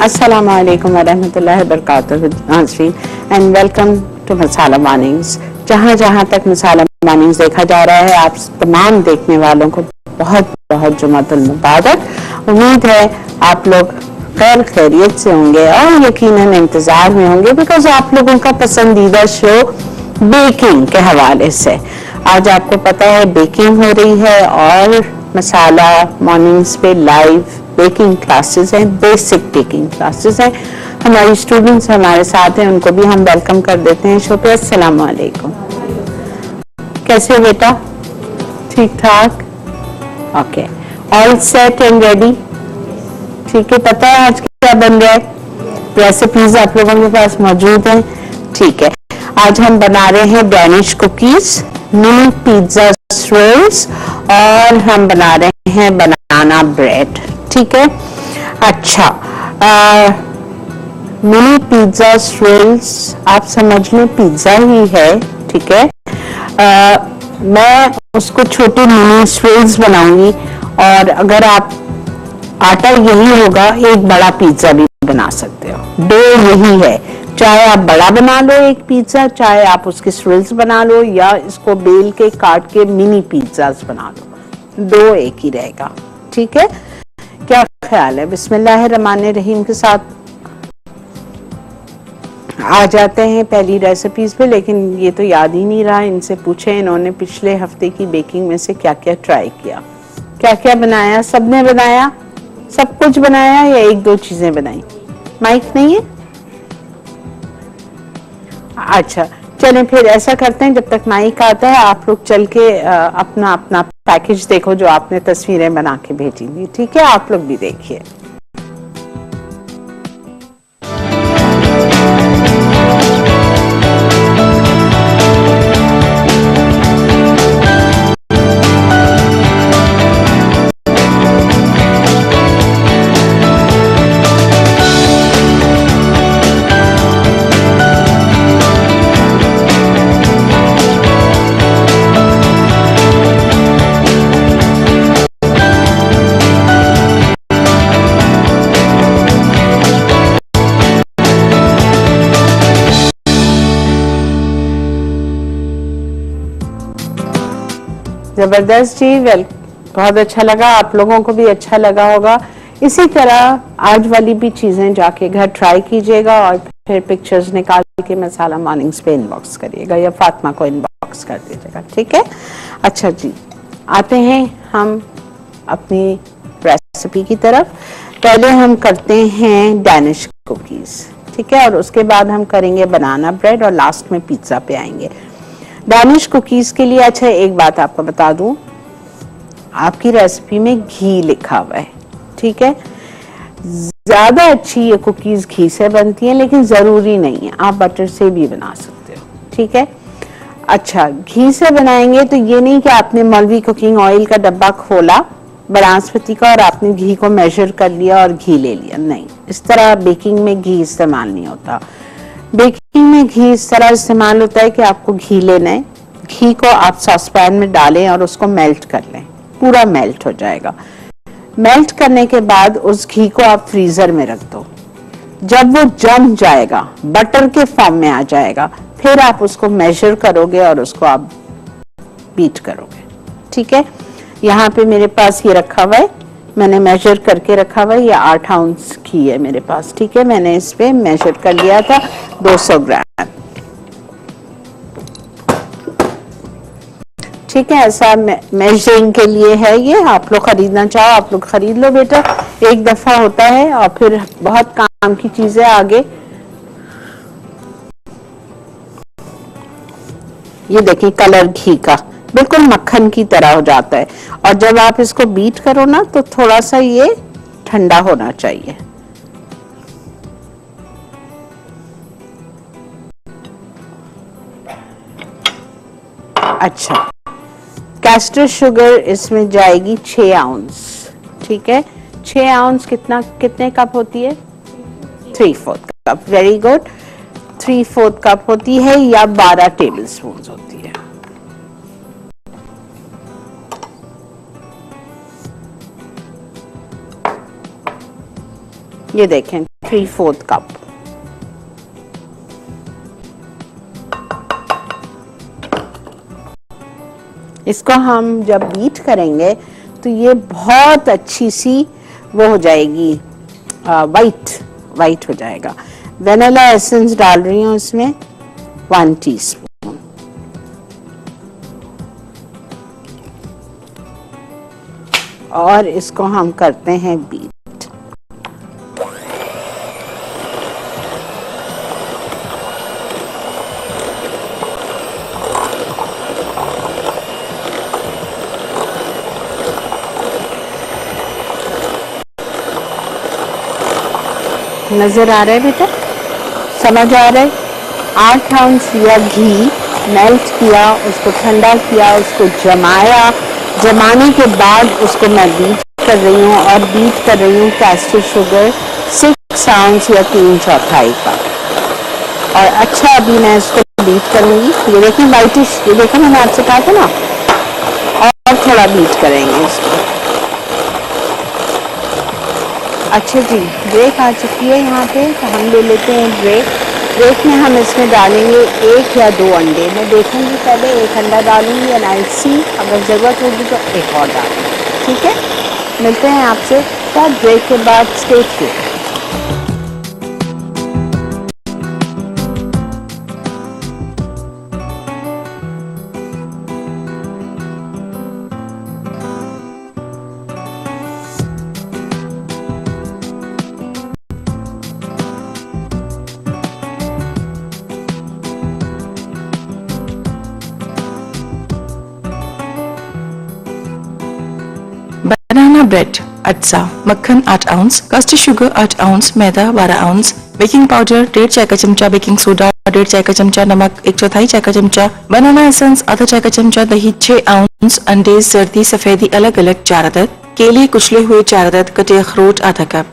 अस्सलाम वालेकुम वरहमतुल्लाहि वबरकातुहू नाज़रीन and welcome to Masala Mornings. जहाँ जहाँ तक मसाला मॉर्निंग्स देखा जा रहा है, आप तमाम देखने वालों को बहुत बहुत जुमातुल मुबारक। उम्मीद है आप लोग खैर खैरियत से होंगे और यकीनन इंतज़ार में होंगे, बिकॉज आप लोगों का पसंदीदा शो बेकिंग के हवाले से आज आपको पता है बेकिंग हो रही है और मसाला मॉर्निंग्स पे लाइव बेकिंग क्लासेस हैं, बेसिक बेकिंग क्लासेस हैं। हमारी स्टूडेंट्स हमारे साथ हैं, उनको भी हम वेलकम कर देते हैं शो पे। अस्सलाम वालेकुम, कैसे हो बेटा? ठीक ठाक, okay, all set and ready? ठीक है, पता है आज क्या बन रहा है? रेसिपीज आप लोगों के पास मौजूद हैं? ठीक है, आज हम बना रहे हैं Danish cookies, mini pizza rolls और हम बना रहे हैं बनाना ब्रेड। ठीक है, अच्छा, मिनी पिज्जा रोल्स आप समझ लें पिज्जा ही है। ठीक है, मैं उसको छोटे मिनी रोल्स बनाऊंगी और अगर आप आटा यही होगा, एक बड़ा पिज्जा भी बना सकते हो। डो यही है, चाहे आप बड़ा बना लो एक पिज्जा, चाहे आप उसके रोल्स बना लो या इसको बेल के काट के मिनी पिज्जास बना लो, डो एक ही रहेगा। ठीक है, क्या ख्याल है? बिस्मिल्लाहिर्रहमानिर्रहीम के साथ आ जाते हैं पहली रेसिपीज पे। लेकिन ये तो याद ही नहीं रहा, इनसे पूछे इन्होंने पिछले हफ्ते की बेकिंग में से क्या क्या ट्राई किया, क्या क्या बनाया। सबने बनाया, सब कुछ बनाया या एक दो चीजें बनाई? माइक नहीं है? अच्छा, चलें फिर ऐसा करते हैं, जब तक माइक आता है आप लोग चल के अपना अपना पैकेज देखो जो आपने तस्वीरें बना के भेजी थी। ठीक है, आप लोग भी देखिए। जबरदस्त जी, बहुत अच्छा लगा, आप लोगों को भी अच्छा लगा होगा। इसी तरह आज वाली भी चीजें जाके घर ट्राई कीजिएगा और फिर पिक्चर्स निकाल के मसाला मॉर्निंग्स पे इनबॉक्स करिएगा या फातिमा को इनबॉक्स कर दीजिएगा। ठीक है, अच्छा जी, आते हैं हम अपनी रेसिपी की तरफ। पहले हम करते हैं डैनिश कुकीज, ठीक है, और उसके बाद हम करेंगे बनाना ब्रेड और लास्ट में पिज्जा पे आएंगे। डैनिश कुकीज के लिए, अच्छा एक बात आपको बता दूं, आपकी रेसिपी में घी लिखा हुआ है। ठीक है, ज्यादा अच्छी ये कुकीज घी से बनती हैं, लेकिन जरूरी नहीं है, आप बटर से भी बना सकते हो। ठीक है, अच्छा, घी से बनाएंगे तो ये नहीं कि आपने मौलवी कुकिंग ऑयल का डब्बा खोला बनास्पति का और आपने घी को मेजर कर लिया और घी ले लिया, नहीं, इस तरह बेकिंग में घी इस्तेमाल नहीं होता। बेकिंग में घी इस तरह इस्तेमाल होता है कि आपको घी लेना है, घी को आप सॉसपैन में डालें और उसको मेल्ट कर लें, पूरा मेल्ट हो जाएगा। मेल्ट करने के बाद उस घी को आप फ्रीजर में रख दो। जब वो जम जाएगा, बटर के फॉर्म में आ जाएगा, फिर आप उसको मेजर करोगे और उसको आप बीट करोगे। ठीक है, यहाँ पे मेरे पास ये रखा हुआ है, मैंने मेजर करके रखा हुआ है, ये 8 आउंस घी है मेरे पास। ठीक है, मैंने इस पे मेजर कर लिया था 200 ग्राम। ठीक है, ऐसा मेजरिंग के लिए है ये। आप लोग खरीदना चाहो आप लोग खरीद लो बेटा, एक दफा होता है और फिर बहुत काम की चीजें आगे। ये देखिए कलर घी का बिल्कुल मक्खन की तरह हो जाता है, और जब आप इसको बीट करो ना तो थोड़ा सा ये ठंडा होना चाहिए। अच्छा, कैस्टर शुगर इसमें जाएगी 6 आउंस। ठीक है, 6 आउंस कितने कप होती है? 3/4 कप। वेरी गुड, 3/4 कप होती है या 12 टेबल स्पून होती है। ये देखें 3/4 कप। इसको हम जब बीट करेंगे तो ये बहुत अच्छी सी वो हो जाएगी, वाइट हो जाएगा। वेनिला एसेंस डाल रही हूँ इसमें 1 टीस्पून। और इसको हम करते हैं बीट। नजर आ रहा है बेटा, समझ आ रहा है? 8 आउंस लिया घी, मेल्ट किया, उसको ठंडा किया, उसको जमाया, जमाने के बाद उसको मैं बीट कर रही हूँ। और बीट कर रही हूँ कैस्टर शुगर 6 आउंस या 3/4 का। और अच्छा अभी मैं इसको बीट करूँगी। ये देखें वाइटिश, ये देखें मैंने आपसे कहा था ना, और थोड़ा बीट करेंगे इसको। अच्छा जी, ब्रेक आ चुकी है यहाँ पे, तो हम ले लेते हैं ब्रेक। ब्रेक में हम इसमें डालेंगे 1 या 2 अंडे। मैं देखूंगी पहले 1 अंडा डालूंगी या नाइट सी, अगर ज़रूरत होगी तो 1 और डालूंगी। ठीक है, मिलते हैं आपसे ब्रेक के बाद। Stay tuned. बनाना ब्रेड, अटसा, मक्खन 8 आउंस, कस्टर्ड शुगर 8 आउंस, मैदा 12 आउंस, बेकिंग पाउडर 1.5 चाय का चमचा, बेकिंग सोडा 1.5 चाय का चमचा, नमक 1/4 चाय का चमचा, बनाना एसेंस आधा चाय का चमचा, दही 6 आउंस, अंडे जर्दी सफेदी अलग अलग 4 अदद, केले कुचले हुए 4 अदद, कटे अखरोट आधा कप।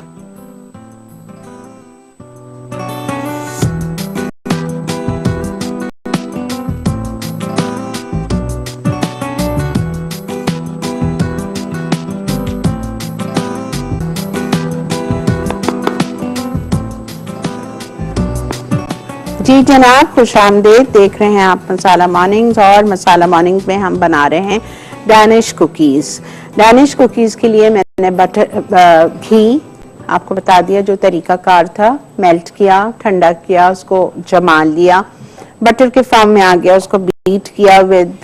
जी जनाब, खुश आमदेद। देख रहे हैं आप मसाला मॉर्निंग्स, और मसाला मॉर्निंग्स में हम बना रहे हैं डैनिश कुकीज़। डैनिश कुकीज़ के लिए मैंने घी आपको बता दिया जो तरीकाकार था, मेल्ट किया, ठंडा किया, उसको जमा लिया, बटर के फॉर्म में आ गया, उसको बीट किया विद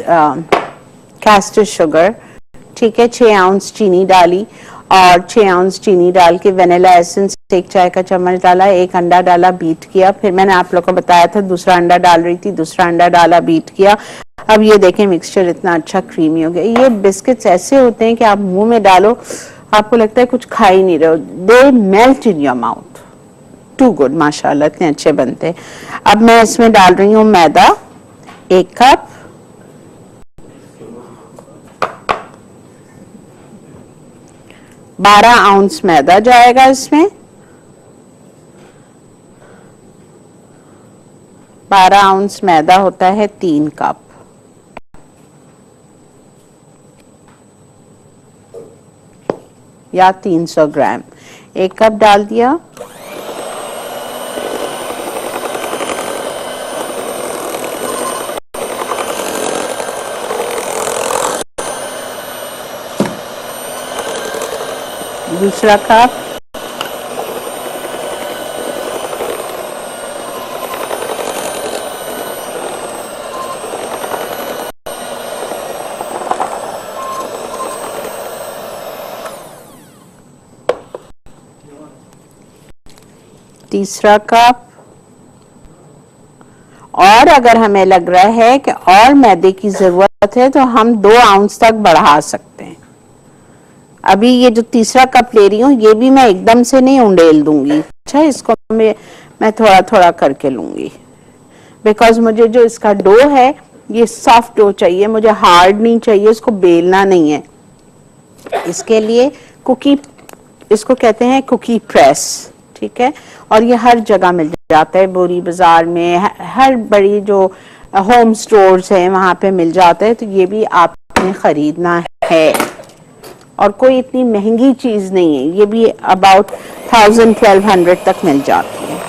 कैस्टर शुगर। ठीक है, 6 आउंस चीनी डाली, और 6 आउंस चीनी डाल के वेनिला एसेंस 1 चाय का चम्मच डाला, 1 अंडा डाला, बीट किया। फिर मैंने आप लोगों को बताया था दूसरा अंडा डाल रही थी, दूसरा अंडा डाला, बीट किया। अब ये देखें मिक्सचर इतना अच्छा क्रीमी हो गया। ये बिस्किट्स ऐसे होते हैं कि आप मुंह में डालो, आपको लगता है कुछ खा ही नहीं रहे हो। They melt in your mouth, too good, माशाल्लाह इतने अच्छे बनते हैं। अब मैं इसमें डाल रही हूँ मैदा 1 कप, बारह आउंस मैदा जाएगा इसमें। 12 आउंस मैदा होता है 3 कप। या 300 ग्राम। 1 कप डाल दिया, दूसरा कप, तीसरा कप। और अगर हमें लग रहा है कि और मैदे की जरूरत है तो हम 2 आउंस तक बढ़ा सकते हैं। अभी ये जो तीसरा कप ले रही हूँ ये भी मैं एकदम से नहीं उंडेल दूंगी। अच्छा, इसको मैं थोड़ा थोड़ा करके लूंगी, बिकॉज मुझे जो इसका डो है ये सॉफ्ट डो चाहिए, मुझे हार्ड नहीं चाहिए, इसको बेलना नहीं है। इसके लिए कुकी, इसको कहते हैं कुकी प्रेस। ठीक है, और ये हर जगह मिल जाता है, बोरी बाजार में, हर बड़ी जो होम स्टोर्स हैं वहां पे मिल जाता है, तो ये भी आपने खरीदना है। और कोई इतनी महंगी चीज नहीं है, ये भी अबाउट 1000-1200 तक मिल जाती है।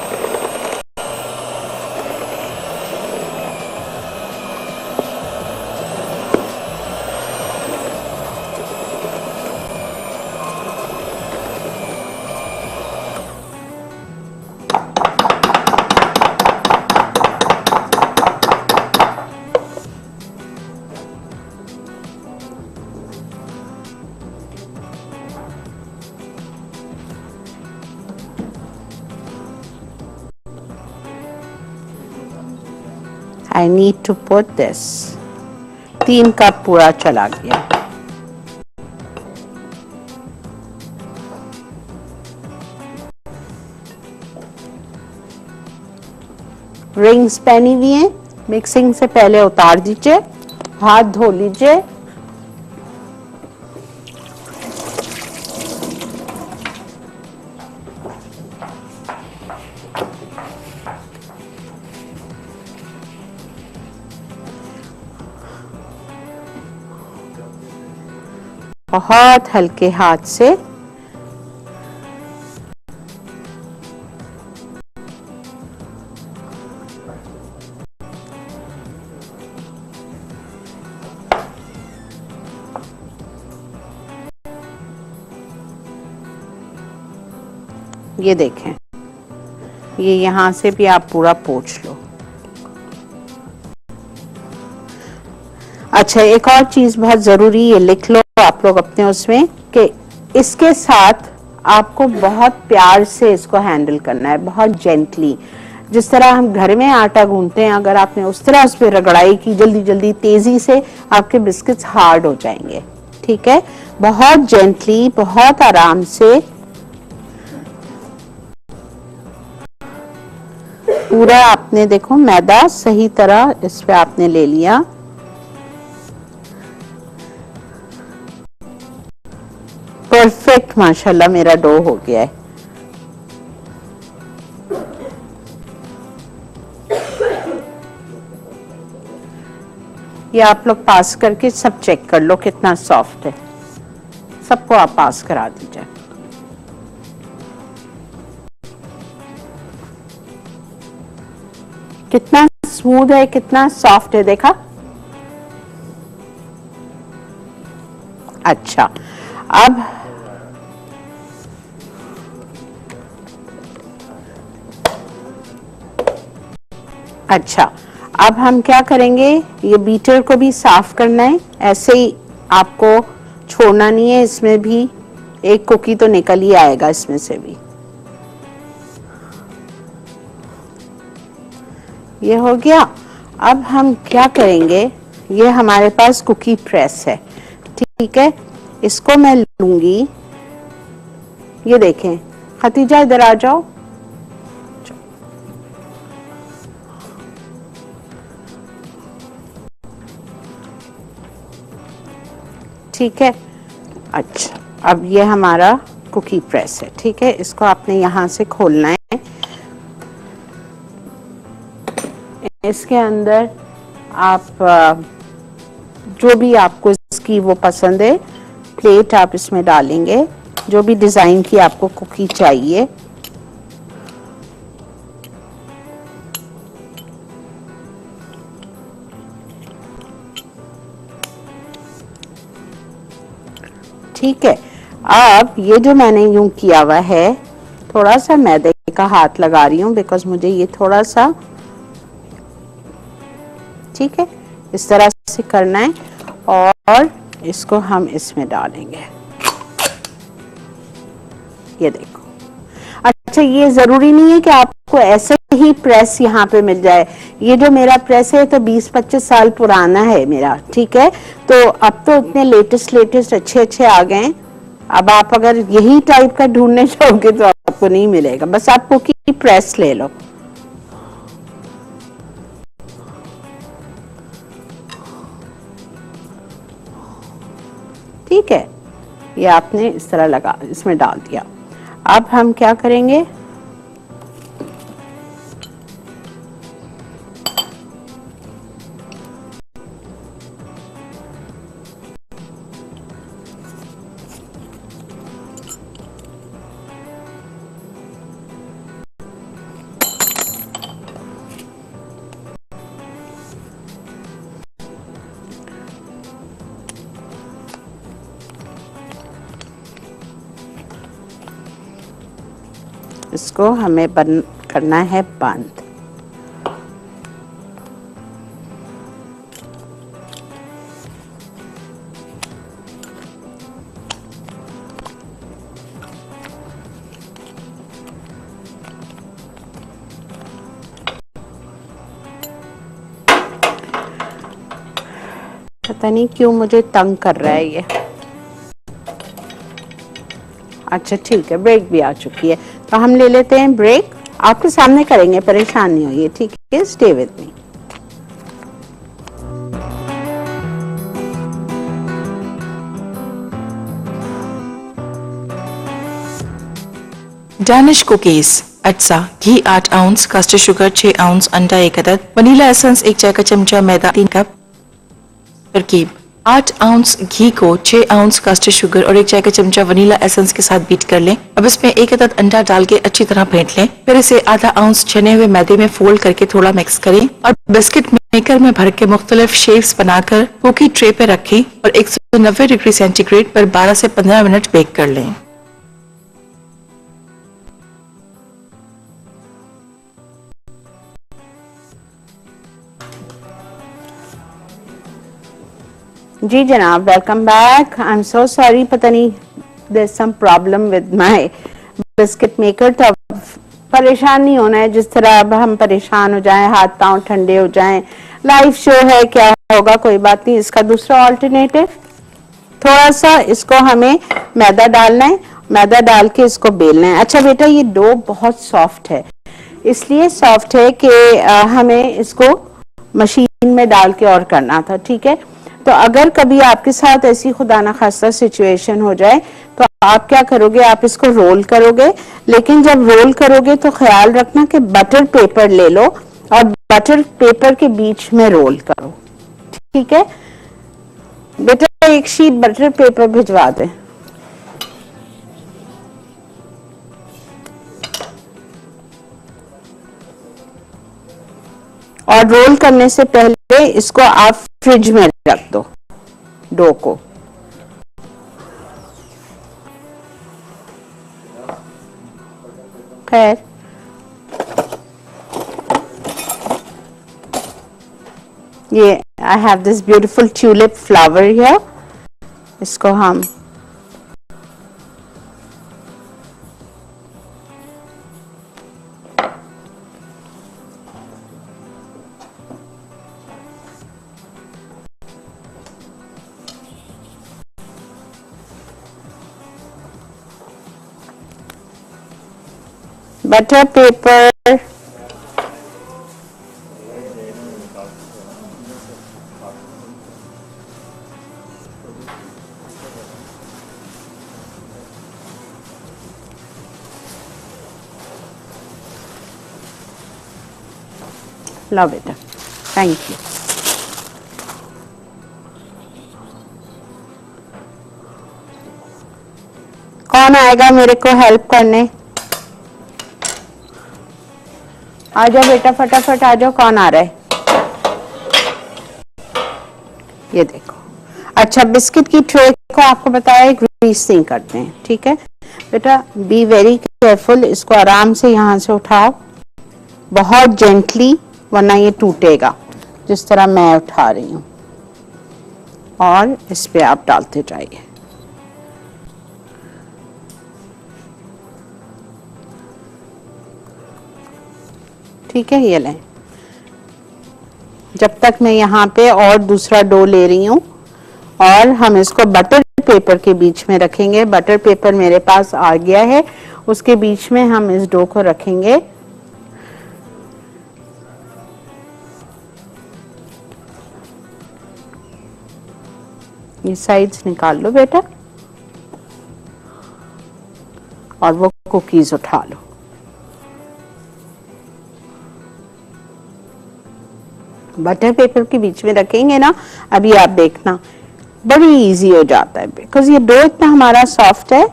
I need to put this. 3 cup पूरा चला गया। रिंग्स पहनी हुई हैं, मिक्सिंग से पहले उतार दीजिए, हाथ धो लीजिए। बहुत हल्के हाथ से ये देखें, ये यहां से भी आप पूरा पोंछ लो। अच्छा, एक और चीज बहुत जरूरी, ये लिख लो आप लोग अपने उसमें, कि इसके साथ आपको बहुत प्यार से इसको हैंडल करना है, बहुत जेंटली। जिस तरह हम घर में आटा गूंथते हैं, अगर आपने उस तरह उस पर रगड़ाई की जल्दी जल्दी तेजी से, आपके बिस्किट्स हार्ड हो जाएंगे। ठीक है, बहुत जेंटली, बहुत आराम से पूरा आपने देखो मैदा सही तरह इस पे आपने ले लिया। परफेक्ट, माशाल्लाह मेरा डो हो गया है। ये आप लोग पास करके सब चेक कर लो कितना सॉफ्ट है, सबको आप पास करा दीजिए। कितना स्मूथ है, कितना सॉफ्ट है, देखा? अच्छा, अब अच्छा, अब हम क्या करेंगे, ये बीटर को भी साफ करना है। ऐसे ही आपको छोड़ना नहीं है, इसमें भी एक कुकी तो निकल ही आएगा इसमें से भी। ये हो गया। अब हम क्या करेंगे, ये हमारे पास कुकी प्रेस है, ठीक है, इसको मैं लूंगी। ये देखें, खतीजा इधर आ जाओ। ठीक है, अच्छा, अब ये हमारा कुकी प्रेस है, ठीक है, इसको आपने यहां से खोलना है। इसके अंदर आप जो भी आपको इसकी वो पसंद है प्लेट आप इसमें डालेंगे, जो भी डिजाइन की आपको कुकी चाहिए। ठीक है, अब ये जो मैंने यूं किया हुआ है, थोड़ा सा मैदे का हाथ लगा रही हूं बिकॉज मुझे ये थोड़ा सा, ठीक है, इस तरह से करना है और इसको हम इसमें डालेंगे। ये देखो, अच्छा, ये जरूरी नहीं है कि आपको ऐसे ही प्रेस यहाँ पे मिल जाए। ये जो मेरा प्रेस है तो 20-25 साल पुराना है मेरा, ठीक है, तो अब तो इतने लेटेस्ट अच्छे आ गए। अब आप अगर यही टाइप का ढूंढने जाओगे तो आपको नहीं मिलेगा, बस आप कुकी प्रेस ले लो। ठीक है, ये आपने इस तरह लगा, इसमें डाल दिया। अब हम क्या करेंगे, इसको हमें बंद करना है बंद। पता नहीं क्यों मुझे तंग कर रहा है ये। अच्छा ठीक है, ब्रेक भी आ चुकी है, तो हम ले लेते हैं ब्रेक। आपके सामने करेंगे, परेशान नहीं होइए, ठीक है? Stay with me. Danish cookies, अटसा, घी 8 आउंस, कस्टर्ड शुगर 6 आउंस, अंडा 1 अदद, वनीला एसेंस 1 चाय का चमचा, मैदा 3 कप। तरकीब: 8 आउंस घी को 6 आउंस कस्टर्ड शुगर और 1 चाय का चमचा वनीला एसेंस के साथ बीट कर लें। अब इसमें 1 अदद अंडा डाल के अच्छी तरह फेंट लें। फिर इसे आधा आउंस छने हुए मैदे में फोल्ड करके थोड़ा मिक्स करें और बिस्किट मेकर में भर के मुख्तलिफ शेप्स बनाकर कुकी ट्रे पे रखें और 190 डिग्री सेंटीग्रेड पर 12 से 15 मिनट बेक कर लें। जी जनाब, welcome back. I am so sorry, पता नहीं there is some problem with my biscuit maker. तो अब परेशान नहीं होना है जिस तरह अब हम परेशान हो जाएं, हाथ पांव ठंडे हो जाएं। लाइव शो है, क्या होगा, कोई बात नहीं। इसका दूसरा ऑल्टरनेटिव, थोड़ा सा इसको हमें मैदा डालना है, मैदा डाल के इसको बेलना है। अच्छा बेटा, ये डो बहुत सॉफ्ट है, इसलिए सॉफ्ट है कि हमें इसको मशीन में डाल के और करना था, ठीक है? तो अगर कभी आपके साथ ऐसी खुदा ना खास्ता सिचुएशन हो जाए तो आप क्या करोगे, आप इसको रोल करोगे, लेकिन जब रोल करोगे तो ख्याल रखना कि बटर पेपर ले लो और बटर पेपर के बीच में रोल करो, ठीक है? बेटा एक शीट बटर पेपर भिजवा दे। और रोल करने से पहले इसको आप फ्रिज में रख दो, डो को। खैर, ये I have this beautiful tulip flower here, इसको हम बटर पेपर, लो बेटा, थैंक यू। कौन आएगा मेरे को हेल्प करने? आ जाओ बेटा, फटाफट आ जाओ। कौन आ रहा है? ये देखो। अच्छा, बिस्किट की ट्रे को आपको बताया ग्रीस नहीं करते हैं, ठीक है बेटा? बी वेरी केयरफुल, इसको आराम से यहाँ से उठाओ, बहुत जेंटली, वरना ये टूटेगा, जिस तरह मैं उठा रही हूँ। और इस पे आप डालते जाइए। ठीक है, ये लें। जब तक मैं यहाँ पे और दूसरा डो ले रही हूँ, और हम इसको बटर पेपर के बीच में रखेंगे। बटर पेपर मेरे पास आ गया है, उसके बीच में हम इस डो को रखेंगे। ये साइड्स निकाल लो बेटा, और वो कुकीज उठा लो। बटर पेपर के बीच में रखेंगे ना, अभी आप देखना बड़ी इजी हो जाता है, बिकॉज ये डो इतना हमारा सॉफ्ट है।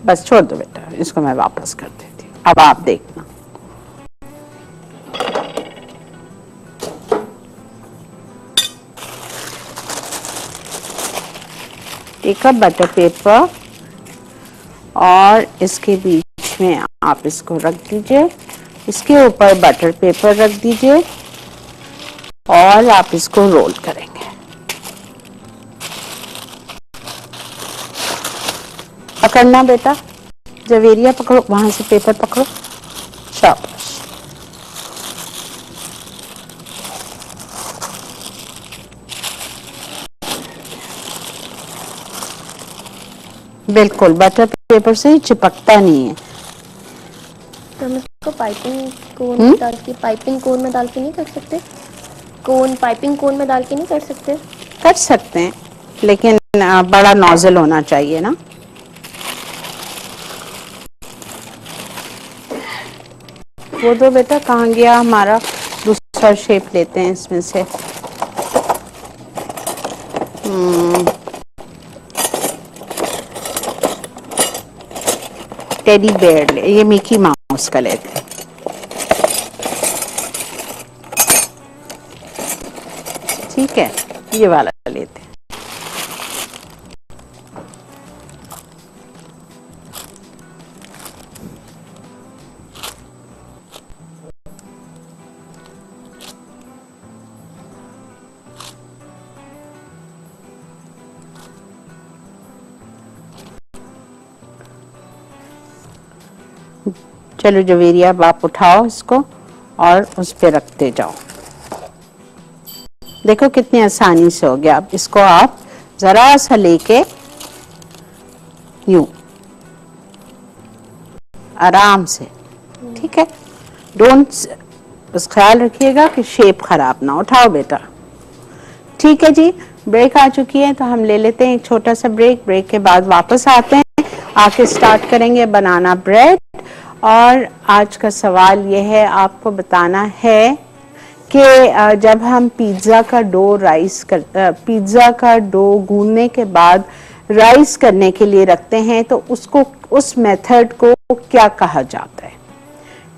बस छोड़ दो बेटा, इसको मैं वापस कर देती हूँ। अब आप देखना, एक बटर पेपर और इसके बीच बीच में आप इसको रख दीजिए, इसके ऊपर बटर पेपर रख दीजिए और आप इसको रोल करेंगे। पकड़ना बेटा, जवेरिया पकड़ो, वहां से पेपर पकड़ो, शाबाश। बिल्कुल बटर पेपर से ही चिपकता नहीं है। तो हम इसको पाइपिंग कोन में डाल के, पाइपिंग कोन में डाल के नहीं कर सकते? कोन, पाइपिंग कोन में डाल के नहीं कर सकते? कर सकते हैं, लेकिन बड़ा नोजल होना चाहिए ना। वो दो बेटा, कहाँ गया हमारा? दूसरा शेप लेते हैं इसमें से। टेडी बेयर ले, ये मिकी माउस का लेते हैं। ठीक है, ये वाला लेते हैं। चलो जवेरिया, आप उठाओ इसको और उस पे रखते जाओ। देखो कितनी आसानी से हो गया। अब इसको आप जरा सा लेके यूं आराम से, ठीक है, डोंट, बस ख्याल रखिएगा कि शेप खराब ना। उठाओ बेटा। ठीक है जी, ब्रेक आ चुकी है तो हम ले लेते हैं एक छोटा सा ब्रेक। ब्रेक के बाद वापस आते हैं, आके स्टार्ट करेंगे बनाना ब्रेड। और आज का सवाल यह है, आपको बताना है कि जब हम पिज्ज़ा का डो गूंदने के बाद राइस करने के लिए रखते हैं तो उसको, उस मेथड को क्या कहा जाता है?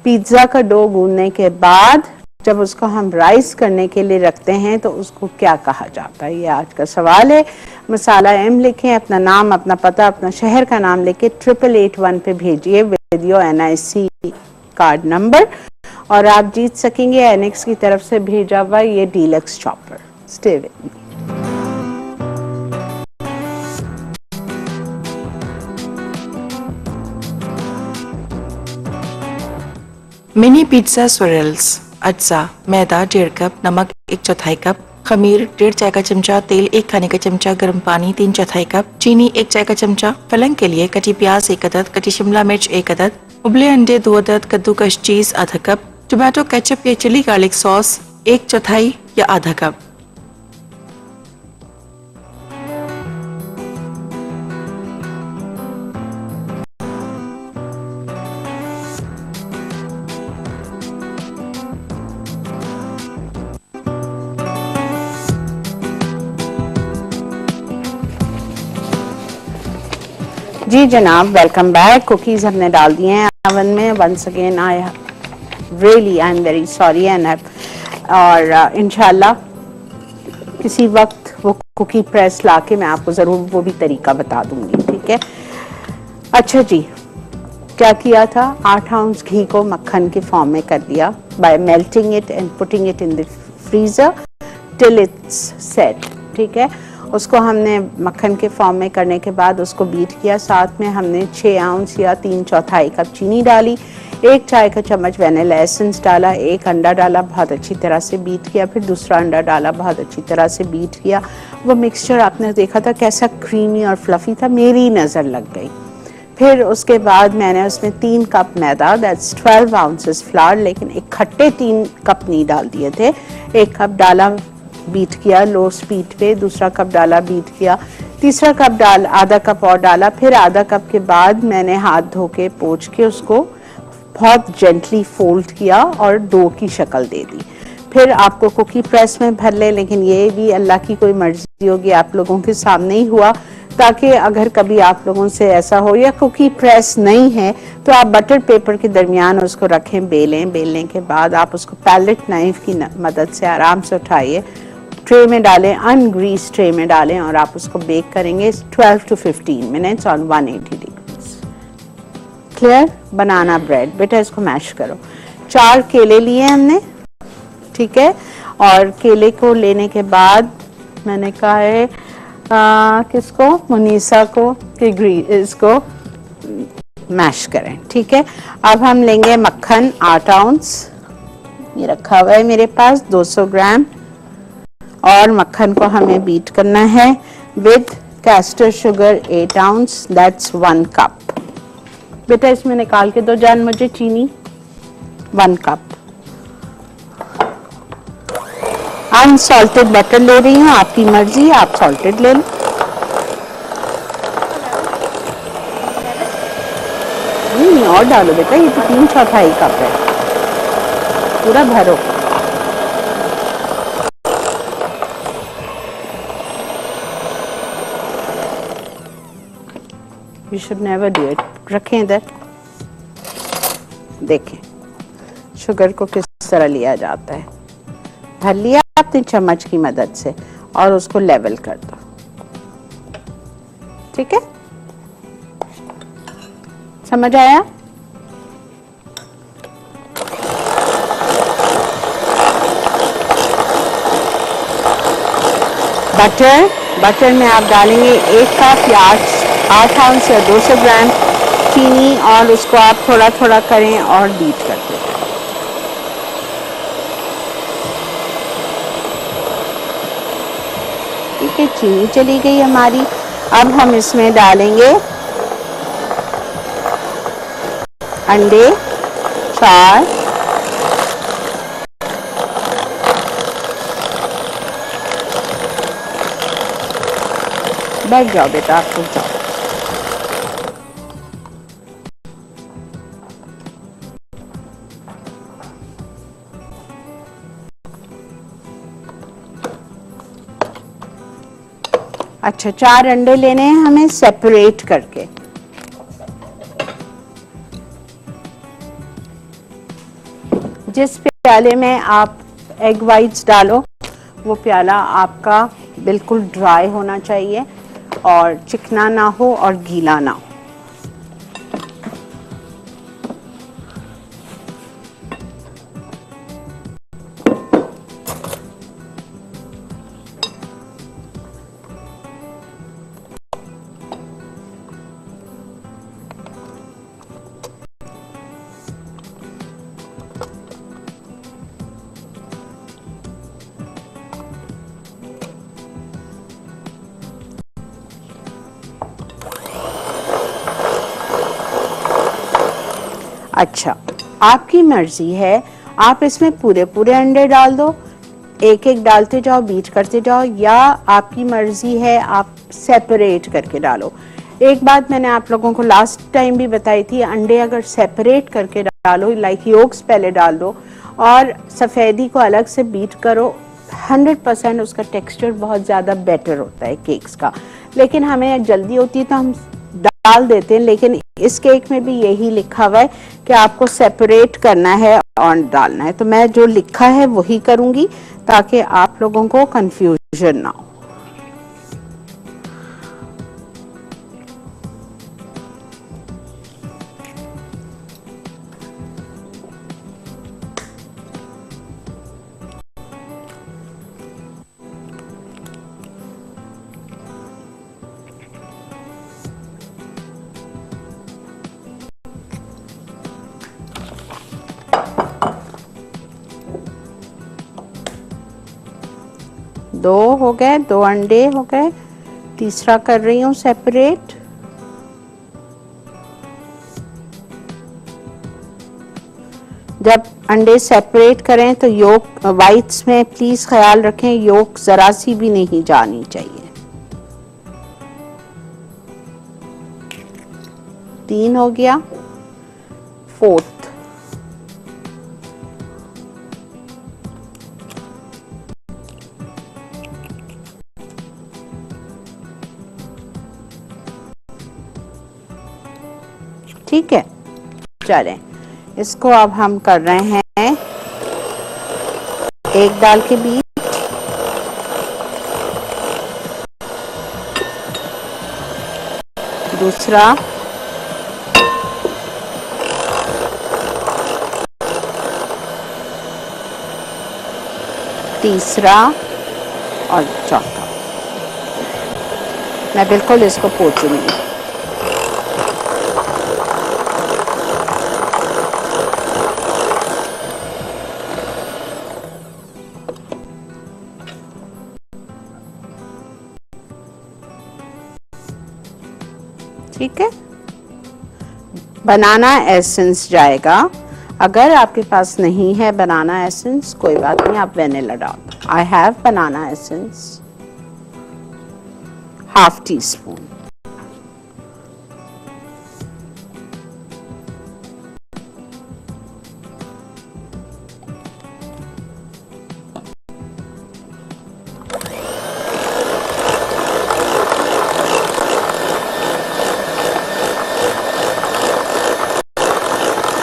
पिज्ज़ा का डो गूंदने के बाद जब उसको हम राइस करने के लिए रखते हैं तो उसको क्या कहा जाता है? ये आज का सवाल है। मसाला M लिखें, अपना नाम, अपना पता, अपना शहर का नाम लेके 8881 पे भेजिए with your NIC card number और आप जीत सकेंगे एनेक्स की तरफ से भेजा हुआ ये deluxe chopper. Stay with me. Mini pizza swirls, अज्जा, मैदा 1.5 कप, नमक 1/4 कप, खमीर 1.5 चाय का चमचा, तेल 1 खाने का चमचा, गर्म पानी 3/4 कप, चीनी 1 चाय का चमचा, फलंग के लिए कटी प्याज 1 अदद, कटी शिमला मिर्च 1 अदद, उबले अंडे 2 अदद, कद्दूकस चीज आधा कप, टोमेटो केचप या चिली गार्लिक सॉस 1/4 या आधा कप। जी जनाब, वेलकम बैक। कुकीज हमने डाल दिए हैं ओवन में। Once again I am very sorry and और इंशाल्लाह किसी वक्त वो कुकी प्रेस लाके मैं आपको जरूर वो भी तरीका बता दूंगी, ठीक है। अच्छा जी, क्या किया था? 8 आउंस घी को मक्खन के फॉर्म में कर लिया bye melting it and putting it in the freezer till it's set, ठीक है। उसको हमने मक्खन के फॉर्म में करने के बाद उसको बीट किया। साथ में हमने 6 आउंस या 3/4 कप चीनी डाली, 1 चाय का चम्मच वैनिला एसेंस डाला, 1 अंडा डाला, बहुत अच्छी तरह से बीट किया। फिर दूसरा अंडा डाला, बहुत अच्छी तरह से बीट किया। वो मिक्सचर आपने देखा था कैसा क्रीमी और फ्लफी था, मेरी नज़र लग गई। फिर उसके बाद मैंने उसमें 3 cup maida, that's 12 ounces flower, लेकिन इकट्ठे 3 कप नहीं डाल दिए थे। 1 कप डाला, बीट किया लो स्पीड पे, दूसरा कप डाला, बीट किया, तीसरा कप डाल, आधा कप और डाला। फिर आधा कप के बाद मैंने हाथ धो के पोंछ के उसको बहुत जेंटली फोल्ड किया और डो की शक्ल दे दी। फिर आपको कुकी प्रेस में भर ले, लेकिन ये भी अल्लाह की कोई मर्जी होगी, आप लोगों के सामने ही हुआ, ताकि अगर कभी आप लोगों से ऐसा हो या कुकी प्रेस नहीं है तो आप बटर पेपर के दरमियान उसको रखें, बेलें। बेलने के बाद आप उसको पैलेट नाइफ की मदद से आराम से उठाइए, ट्रे में डालें, अनग्रीस ट्रे में डालें और आप उसको बेक करेंगे 12 to 15 minutes on 180 degrees. Clear? Banana bread, बेटा इसको मैश करो। 4 केले लिए हमने, ठीक है, और केले को लेने के बाद मैंने कहा है किसको, मुनीसा को, कि इसको मैश करें, ठीक है। अब हम लेंगे मक्खन 8 आउंस, ये रखा हुआ है मेरे पास 200 ग्राम, और मक्खन को हमें बीट करना है with castor sugar 8 ounce, that's 1 cup. बेटा इसमें निकाल के दो जान मुझे चीनी, 1 कप। अनसॉल्टेड बटर ले रही हूँ, आपकी मर्जी, आप सॉल्टेड ले लो। नहीं और डालो बेटा, ये तो 3/4 कप है, पूरा भरो। You should never do it. रखें इधर, देखें शुगर को किस तरह लिया जाता है। भर लिया आपने चम्मच की मदद से और उसको लेवल कर दो, ठीक है, समझ आया? बटर में आप डालेंगे 1 कप या 8 आउंस या 200 ग्राम चीनी, और उसको आप थोड़ा थोड़ा करें और बीट करते हैं। ठीक है, चीनी चली गई हमारी। अब हम इसमें डालेंगे अंडे 4, बैठ जाओ बेटा, आप रुक जाओ। अच्छा, 4 अंडे लेने हैं हमें सेपरेट करके। जिस प्याले में आप एग वाइट्स डालो वो प्याला आपका बिल्कुल ड्राई होना चाहिए और चिकना ना हो और गीला ना हो। अच्छा, आपकी मर्जी है, आप इसमें पूरे पूरे अंडे डाल दो, एक एक डालते जाओ, बीट करते जाओ, या आपकी मर्जी है आप सेपरेट करके डालो। एक बात मैंने आप लोगों को लास्ट टाइम भी बताई थी, अंडे अगर सेपरेट करके डालो, लाइक योग्स पहले डाल दो और सफ़ेदी को अलग से बीट करो, 100% उसका टेक्सचर बहुत ज़्यादा बेटर होता है केक्स का। लेकिन हमें जल्दी होती है तो हम डाल देते हैं, लेकिन इस केक में भी यही लिखा हुआ है कि आपको सेपरेट करना है और डालना है, तो मैं जो लिखा है वही करूंगी ताकि आप लोगों को कंफ्यूजन ना हो। दो हो गए, 2 अंडे हो गए, तीसरा कर रही हूँ सेपरेट। जब अंडे सेपरेट करें तो योक वाइट्स में प्लीज ख्याल रखें, योक जरा सी भी नहीं जानी चाहिए। 3 हो गया, 4th ठीक है। चलें, इसको अब हम कर रहे हैं एक डाल के बीच, दूसरा, तीसरा और चौथा। मैं बिल्कुल इसको पोंछूंगी। ठीक है, बनाना एसेंस जाएगा। अगर आपके पास नहीं है बनाना एसेंस, कोई बात नहीं, आप वेनिला डाल दो। I have banana essence, half tea spoon.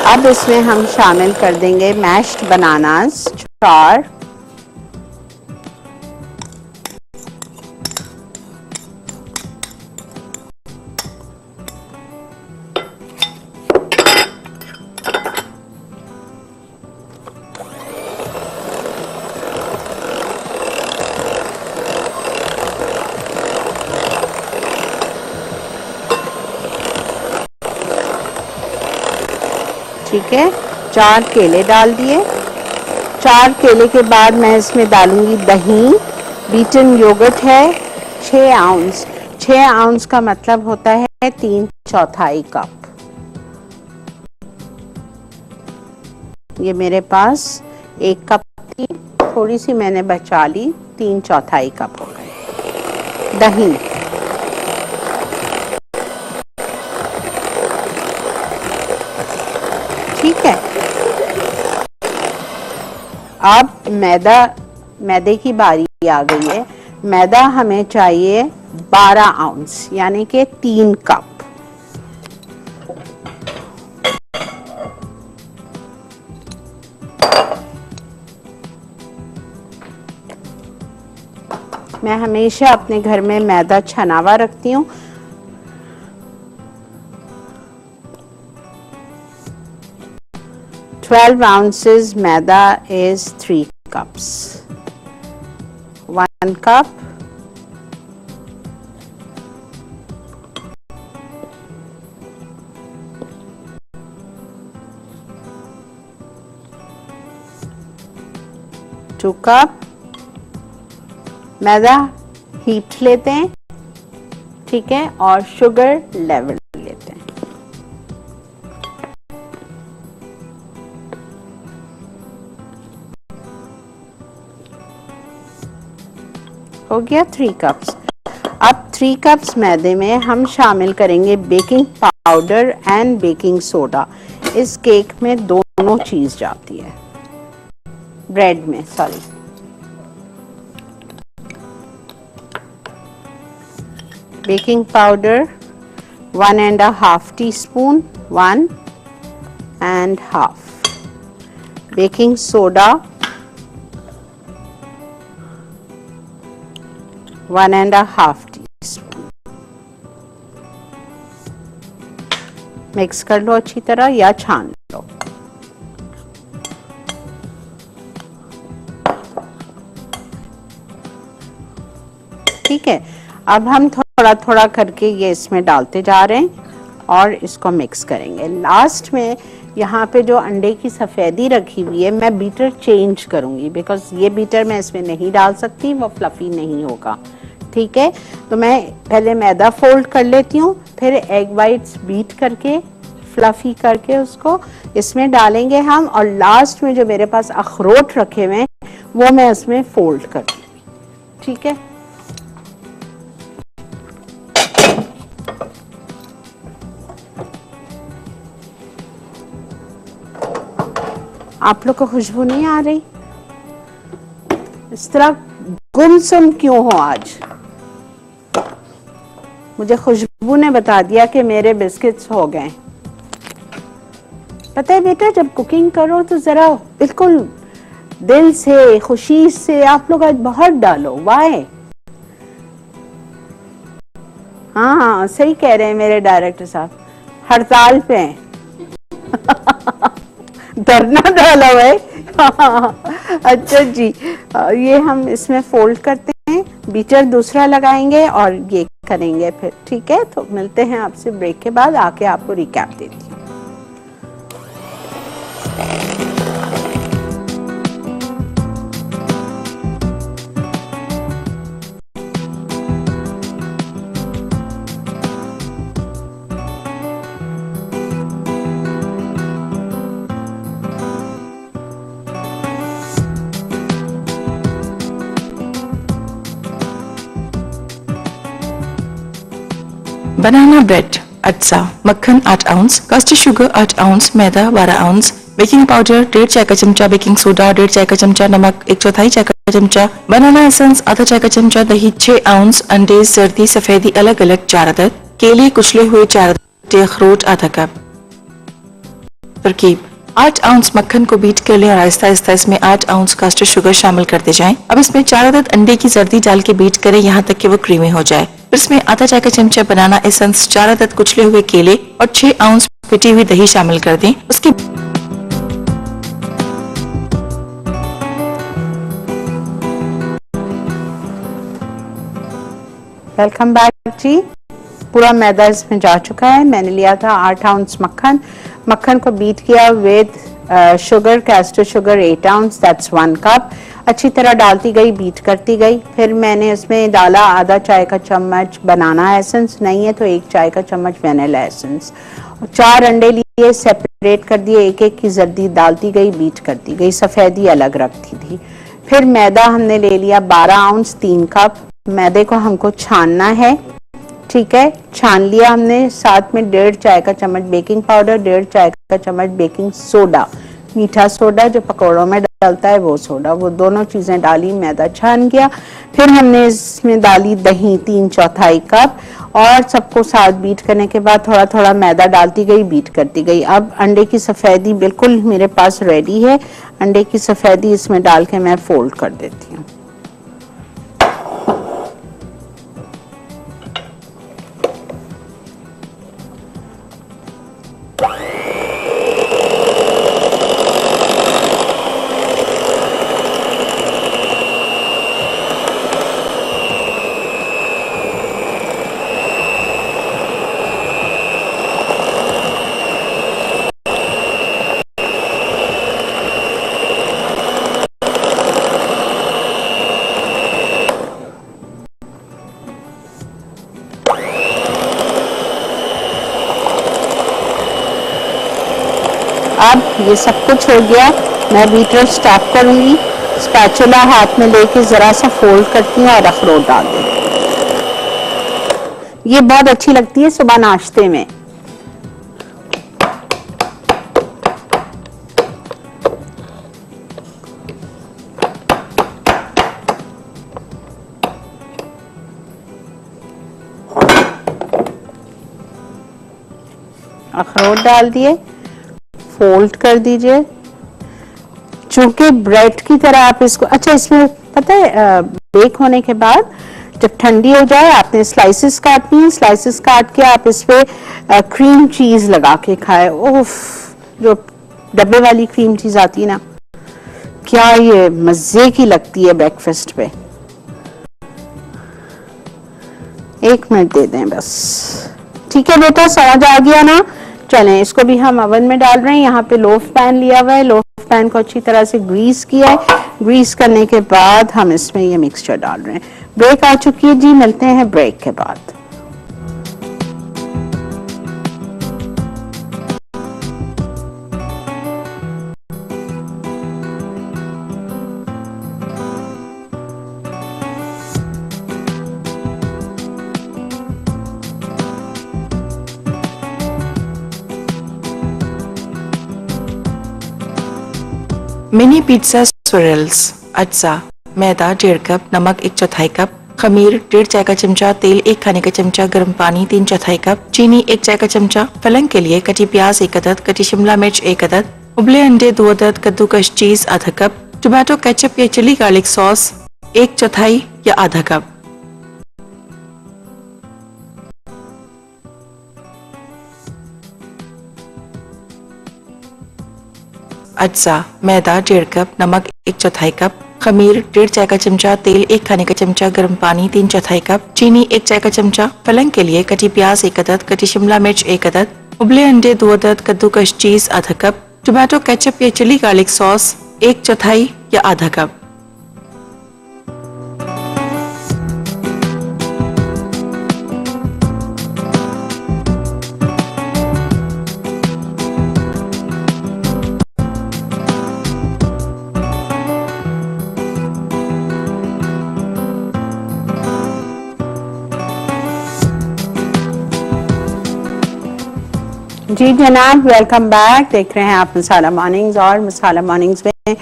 अब इसमें हम शामिल कर देंगे मैश्ड बनानास 4, ठीक है, 4 केले डाल दिए। 4 केले के बाद मैं इसमें डालूंगी दही, बीटन योगर्ट है 6 आउंस। 6 आउंस का मतलब होता है 3/4 कप। ये मेरे पास 1 कप थी, थोड़ी सी मैंने बचा ली, 3/4 कप हो गए। दही, ठीक है। अब मैदे की बारी आ गई है। मैदा हमें चाहिए 12 आउंस, यानी कि 3 कप। मैं हमेशा अपने घर में मैदा छना हुआ रखती हूँ। Twelve ounces maida is 3 cups. 1 cup, two cup. Maida heat लेते हैं, ठीक है, और शुगर लेवल लेते हैं। हो गया 3 कप्स। अब 3 कप्स मैदे में हम शामिल करेंगे baking powder and baking soda. इस केक में दोनों चीज जाती है, ब्रेड में, sorry. Baking powder 1.5 teaspoon, 1.5। Baking soda 1.5 teaspoon. Mix कर लो अच्छी तरह या छान लो। ठीक है, अब हम थोड़ा थोड़ा करके ये इसमें डालते जा रहे हैं और इसको मिक्स करेंगे। लास्ट में यहाँ पे जो अंडे की सफेदी रखी हुई है, मैं बीटर चेंज करूंगी, बिकॉज ये बीटर मैं इसमें नहीं डाल सकती, वो फ्लफी नहीं होगा। ठीक है, तो मैं पहले मैदा फोल्ड कर लेती हूँ, फिर एग वाइट्स बीट करके फ्लफी करके उसको इसमें डालेंगे हम, और लास्ट में जो मेरे पास अखरोट रखे हुए हैं वो मैं इसमें फोल्ड कर दूंगी। ठीक है, आप लोग को खुशबू नहीं आ रही? इस तरह गुमसुम क्यों हो आज? मुझे खुशबू ने बता दिया कि मेरे बिस्किट्स हो गए। पता है बेटा, जब कुकिंग करो तो जरा बिल्कुल दिल से, खुशी से आप लोग आज बहुत डालो। वाई? हाँ, सही कह रहे हैं मेरे डायरेक्टर साहब, हड़ताल पे हैं। धरना डाला हुआ है। अच्छा जी, ये हम इसमें फोल्ड करते हैं, बीटर दूसरा लगाएंगे और ये करेंगे फिर। ठीक है, तो मिलते हैं आपसे ब्रेक के बाद, आके आपको रिकैप देती हूँ। बनाना ब्रेड, अटसा, मक्खन 8 आउंस, कास्टिक शुगर 8 आउंस, मैदा 12 आउंस, बेकिंग पाउडर 1.5 चाय का चमचा, बेकिंग सोडा 1.5 चाय का चमचा, नमक 1/4 चाय का चमचा, बनाना एसेंस आधा चाय का चमचा, दही 6 आउंस, अंडे जर्दी सफेदी अलग अलग 4 अदद, केले कुचले हुए 4 अदद, अखरोट आधा कप। तरकीब: 8 आउंस मक्खन को बीट कर लें और आहिस्ता आहिस्ता इसमें 8 आउंस कास्टिक शुगर शामिल करते जाएं। अब इसमें 4 अदद अंडे की जर्दी डाल के बीट करें यहाँ तक कि वो क्रीमी हो जाए। फिर इसमें आधा चाय का चमचा बनाना एसेंस, 4 अदद कुचले हुए केले और 6 आउंस पिटी हुई दही शामिल कर दें। उसके वेलकम बैक जी। पूरा मैदा इसमें जा चुका है। मैंने लिया था 8 आउंस मक्खन, मक्खन को बीट किया with sugar, castor sugar 8 ounce, that's 1 cup. अच्छी तरह डालती गई, बीट करती गई। फिर मैंने इसमें डाला आधा चाय का चम्मच बनाना एसेंस, नहीं है तो 1 चाय का चम्मच वैनिला एसेंस। 4 अंडे लिए, सेपरेट कर दिए, एक एक की जर्दी डालती गई, बीट करती गई, सफेदी अलग रखती थी। फिर मैदा हमने ले लिया 12 आउंस, 3 कप। मैदे को हमको छानना है, ठीक है, छान लिया हमने। साथ में 1.5 चाय का चम्मच बेकिंग पाउडर, 1.5 चाय का चम्मच बेकिंग सोडा, मीठा सोडा जो पकौड़ों में डालता है वो सोडा, वो दोनों चीजें डाली, मैदा छान गया। फिर हमने इसमें डाली दही 3/4 कप और सबको साथ बीट करने के बाद थोड़ा थोड़ा मैदा डालती गई, बीट करती गई। अब अंडे की सफेदी बिल्कुल मेरे पास रेडी है। अंडे की सफेदी इसमें डाल के मैं फोल्ड कर देती हूँ। अब ये सब कुछ हो गया, मैं बीटर स्टॉप करूंगी। स्पैचुला हाथ में लेके जरा सा फोल्ड करती हूँ और अखरोट डाल देती हूँ। ये बहुत अच्छी लगती है सुबह नाश्ते में। अखरोट डाल दिए, फोल्ड कर दीजिए। चूंकि ब्रेड की तरह आप इसको, अच्छा इसमें पता है बेक होने के बाद जब ठंडी हो जाए आपने स्लाइसेस काटनी है। स्लाइसेस काट के आप इस पे क्रीम चीज लगा के खाए। ओफ, जो डब्बे वाली क्रीम चीज आती है ना, क्या ये मजे की लगती है ब्रेकफास्ट पे। 1 मिनट दे दें बस। ठीक है बेटा, समझ आ गया ना। चलें, इसको भी हम ओवन में डाल रहे हैं। यहाँ पे लोफ पैन लिया हुआ है, लोफ पैन को अच्छी तरह से ग्रीस किया है। ग्रीस करने के बाद हम इसमें ये मिक्सचर डाल रहे हैं। ब्रेक आ चुकी है जी, मिलते हैं ब्रेक के बाद। मिनी पिज्जा स्विरल्स, अज्जा, मैदा 1.5 कप, नमक 1/4 कप, खमीर 1.5 चाय का चमचा, तेल 1 खाने का चमचा, गर्म पानी 3/4 कप, चीनी 1 चाय का चमचा, फलंग के लिए कटी प्याज 1 अदद, कटी शिमला मिर्च 1 अदद, उबले अंडे 2 अदद, कद्दूकस चीज आधा कप, टोमेटो केचप या चिली गार्लिक सॉस 1/4 या आधा कप। अज्जा, मैदा 1.5 कप, नमक 1 1/4 कप, खमीर 1.5 चाय का चमचा, तेल 1 खाने का चमचा, गर्म पानी 3/4 कप, चीनी 1 चाय का चमचा। फलंग के लिए कटी प्याज 1 अदद, कटी शिमला मिर्च 1 अदद, उबले अंडे 2 अदद, कद्दूकस चीज आधा कप, टोमेटो केचप या चिली गार्लिक सॉस 1/4 या आधा कप। जी जनाब, वेलकम बैक। देख रहे हैं आप मसाला मॉर्निंग्स, और मसाला मॉर्निंग्स में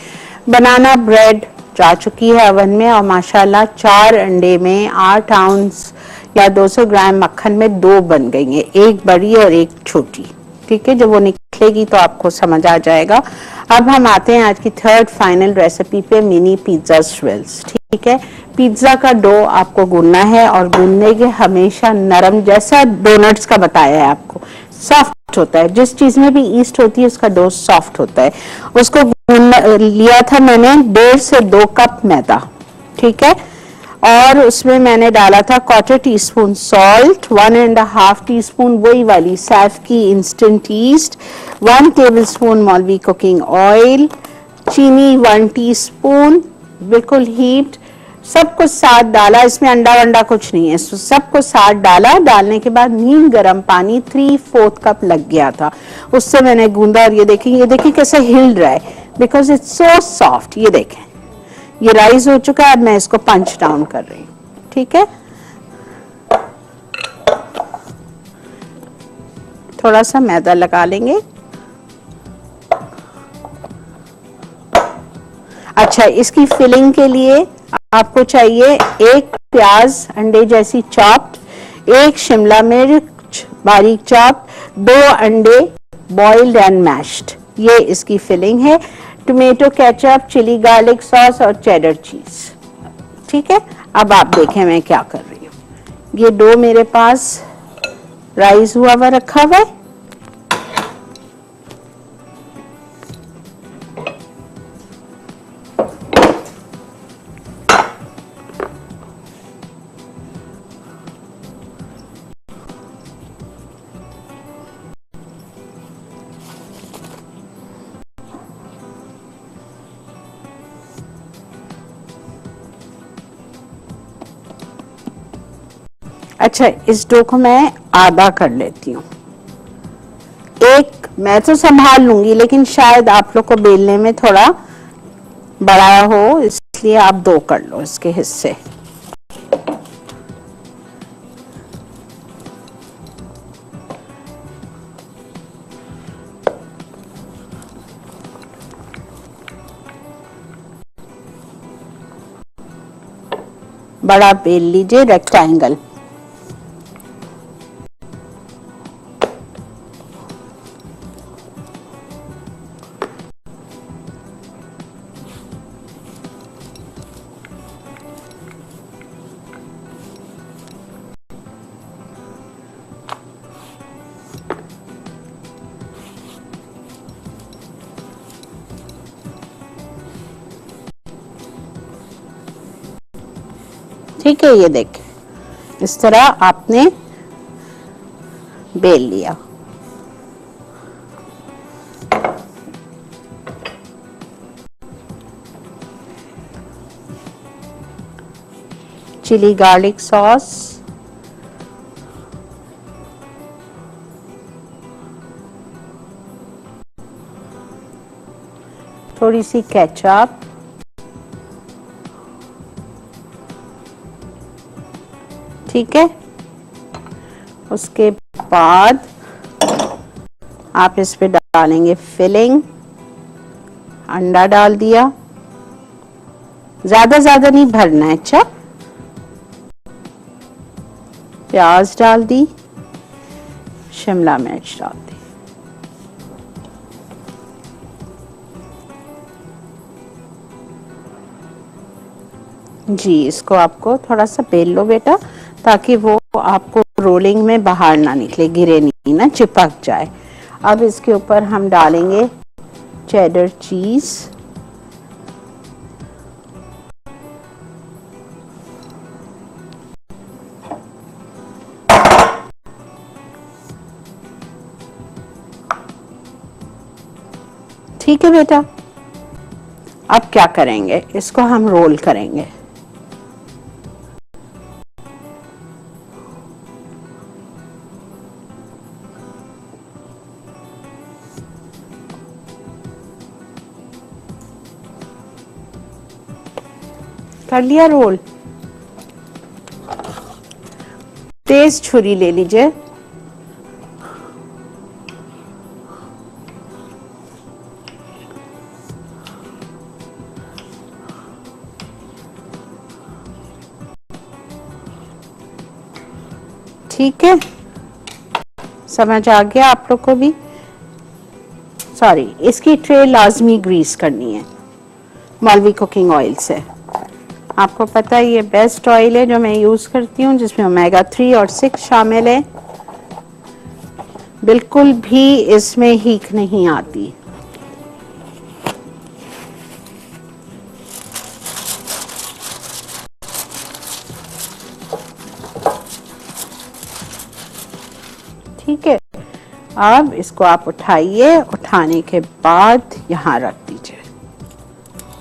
बनाना ब्रेड जा चुकी है ओवन में, और माशाल्लाह 4 अंडे में 8 आउंस या 200 ग्राम मक्खन में 2 बन गई हैं, एक बड़ी और एक छोटी। ठीक है, जब वो निकलेगी तो आपको समझ आ जाएगा। अब हम आते हैं आज की थर्ड फाइनल रेसिपी पे, मिनी पिज्जा स्विल्स। ठीक है, पिज्जा का डो आपको गूंदना है, और गूंदने के हमेशा नरम, जैसा डोनट्स का बताया है आपको, सॉफ्ट होता है। जिस चीज में भी ईस्ट होती है उसका डो सॉफ्ट होता है। उसको लिया था मैंने 1.5 से 2 कप मैदा। ठीक है, और उसमें मैंने डाला था 1/4 टीस्पून सॉल्ट, 1.5 टीस्पून वही वाली सैफ की इंस्टेंट ईस्ट, 1 टेबलस्पून मौलवी कुकिंग ऑयल, चीनी 1 टीस्पून बिल्कुल हीप्ड, सब कुछ साथ डाला। इसमें अंडा वंडा कुछ नहीं है, सब कुछ साथ डाला। डालने के बाद नीम गर्म पानी 3/4 कप लग गया था, उससे मैंने गूंदा। और ये देखिए कैसे हिल रहा है, बिकॉज इट्स सो सॉफ्ट। ये देखें, ये राइज हो चुका है। अब मैं इसको पंच डाउन कर रही हूँ। ठीक है, थोड़ा सा मैदा लगा लेंगे। अच्छा, इसकी फिलिंग के लिए आपको चाहिए 1 प्याज अंडे जैसी चॉप्ड, 1 शिमला मिर्च बारीक चॉप्ड, 2 अंडे बॉइल्ड एंड मैश्ड। ये इसकी फिलिंग है। Tomato ketchup, chilli garlic sauce और चेडर चीज। ठीक है, अब आप देखें मैं क्या कर रही हूँ। ये डो मेरे पास राइज हुआ हुआ रखा हुआ है। अच्छा, इस डो को मैं आधा कर लेती हूँ। एक मैं तो संभाल लूंगी, लेकिन शायद आप लोग को बेलने में थोड़ा बड़ा हो, इसलिए आप 2 कर लो इसके हिस्से। बड़ा बेल लीजिए, रेक्टेंगल। ठीक है, ये देख, इस तरह आपने बेल लिया। चिली गार्लिक सॉस, थोड़ी सी केचप, ठीक है। उसके बाद आप इस पे डालेंगे फिलिंग। अंडा डाल दिया, ज्यादा नहीं भरना है। अच्छा, प्याज डाल दी, शिमला मिर्च डाल दी। जी, इसको आपको थोड़ा सा बेल लो बेटा, ताकि वो आपको रोलिंग में बाहर ना निकले, गिरे नहीं ना, चिपक जाए। अब इसके ऊपर हम डालेंगे चेडर चीज, ठीक है बेटा, अब क्या करेंगे, इसको हम रोल करेंगे। कर लिया रोल। तेज छुरी ले लीजिए। ठीक है, समझ आ गया आप लोग को भी। सॉरी, इसकी ट्रे लाजमी ग्रीस करनी है मौलवी कुकिंग ऑयल से। आपको पता है ये बेस्ट ऑयल है जो मैं यूज करती हूँ, जिसमें ओमेगा 3 और 6 शामिल है। बिल्कुल भी इसमें हीक नहीं आती। ठीक है, अब इसको आप उठाइए। उठाने के बाद यहाँ रख दीजिए।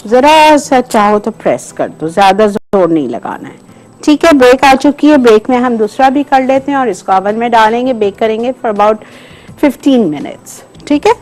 जरा सा चाहो तो प्रेस कर दो, ज्यादा जोर नहीं लगाना है। ठीक है, ब्रेक आ चुकी है। ब्रेक में हम दूसरा भी कर लेते हैं और इसको ओवन में डालेंगे, बेक करेंगे फॉर अबाउट 15 मिनट्स। ठीक है,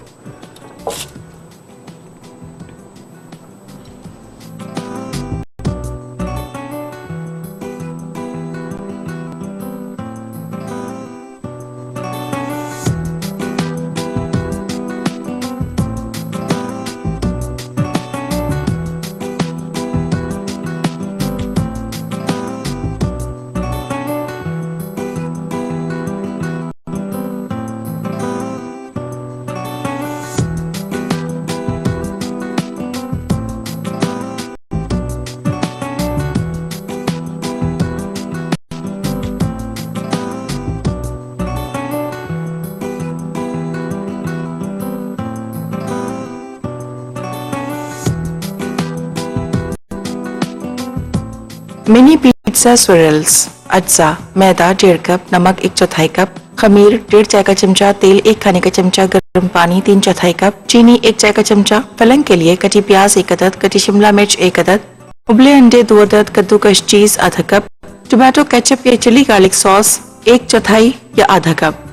मिनी पिज्जा स्विरल्स। अज्जा मैदा 1.5 कप, नमक 1/4 कप, खमीर 1.5 चाय का चमचा, तेल 1 खाने का चमचा, गर्म पानी 3/4 कप, चीनी 1 चाय का चमचा। फलंग के लिए कटी प्याज 1 अदद, कटी शिमला मिर्च 1 अदद, उबले अंडे 2 अदद, कद्दूकस चीज आधा कप, टोमेटो केचप या चिली गार्लिक सॉस 1/4 या आधा कप।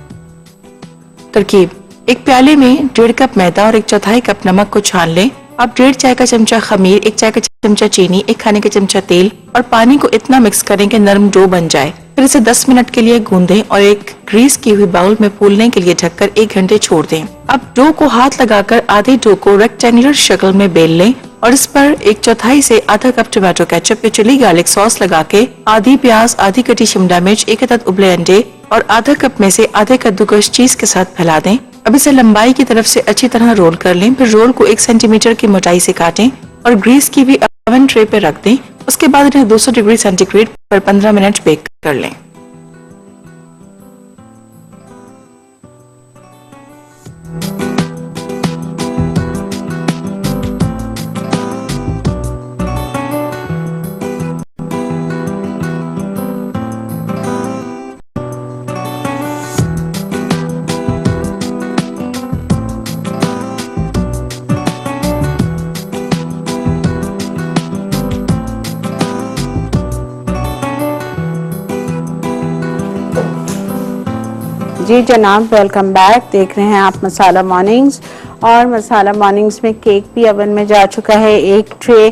तरकीब: एक प्याले में 1.5 कप मैदा और 1/4 कप नमक को छान लें। अब 1.5 चाय का चमचा खमीर, 1 चाय का चमचा चीनी, 1 खाने का चमचा तेल और पानी को इतना मिक्स करें कि नरम डो बन जाए। फिर इसे 10 मिनट के लिए गूंदें और एक ग्रीस की हुई बाउल में फूलने के लिए ढककर 1 घंटे छोड़ दें। अब डो को हाथ लगाकर आधे डो को रेक्टेंगुलर शक्ल में बेल लें और इस पर 1/4 से आधा कप टोमेटो केचप या चिली गार्लिक सॉस लगा के आधी प्याज, आधी कटी शिमला मिर्च, 1 अदद उबले अंडे और आधा कप में से आधे कद्दूकस चीज के साथ फैला दें। अब इसे लंबाई की तरफ से अच्छी तरह रोल कर लें। फिर रोल को 1 सेंटीमीटर की मोटाई से काटें और ग्रीस की भी ओवन ट्रे पर रख दें। उसके बाद इन्हें 200 डिग्री सेंटीग्रेड पर 15 मिनट बेक कर लें। जी जनाब, वेलकम बैक। देख रहे हैं आप मसाला मॉर्निंग्स, और मसाला मॉर्निंग्स में केक भी ओवन में जा चुका है। एक ट्रे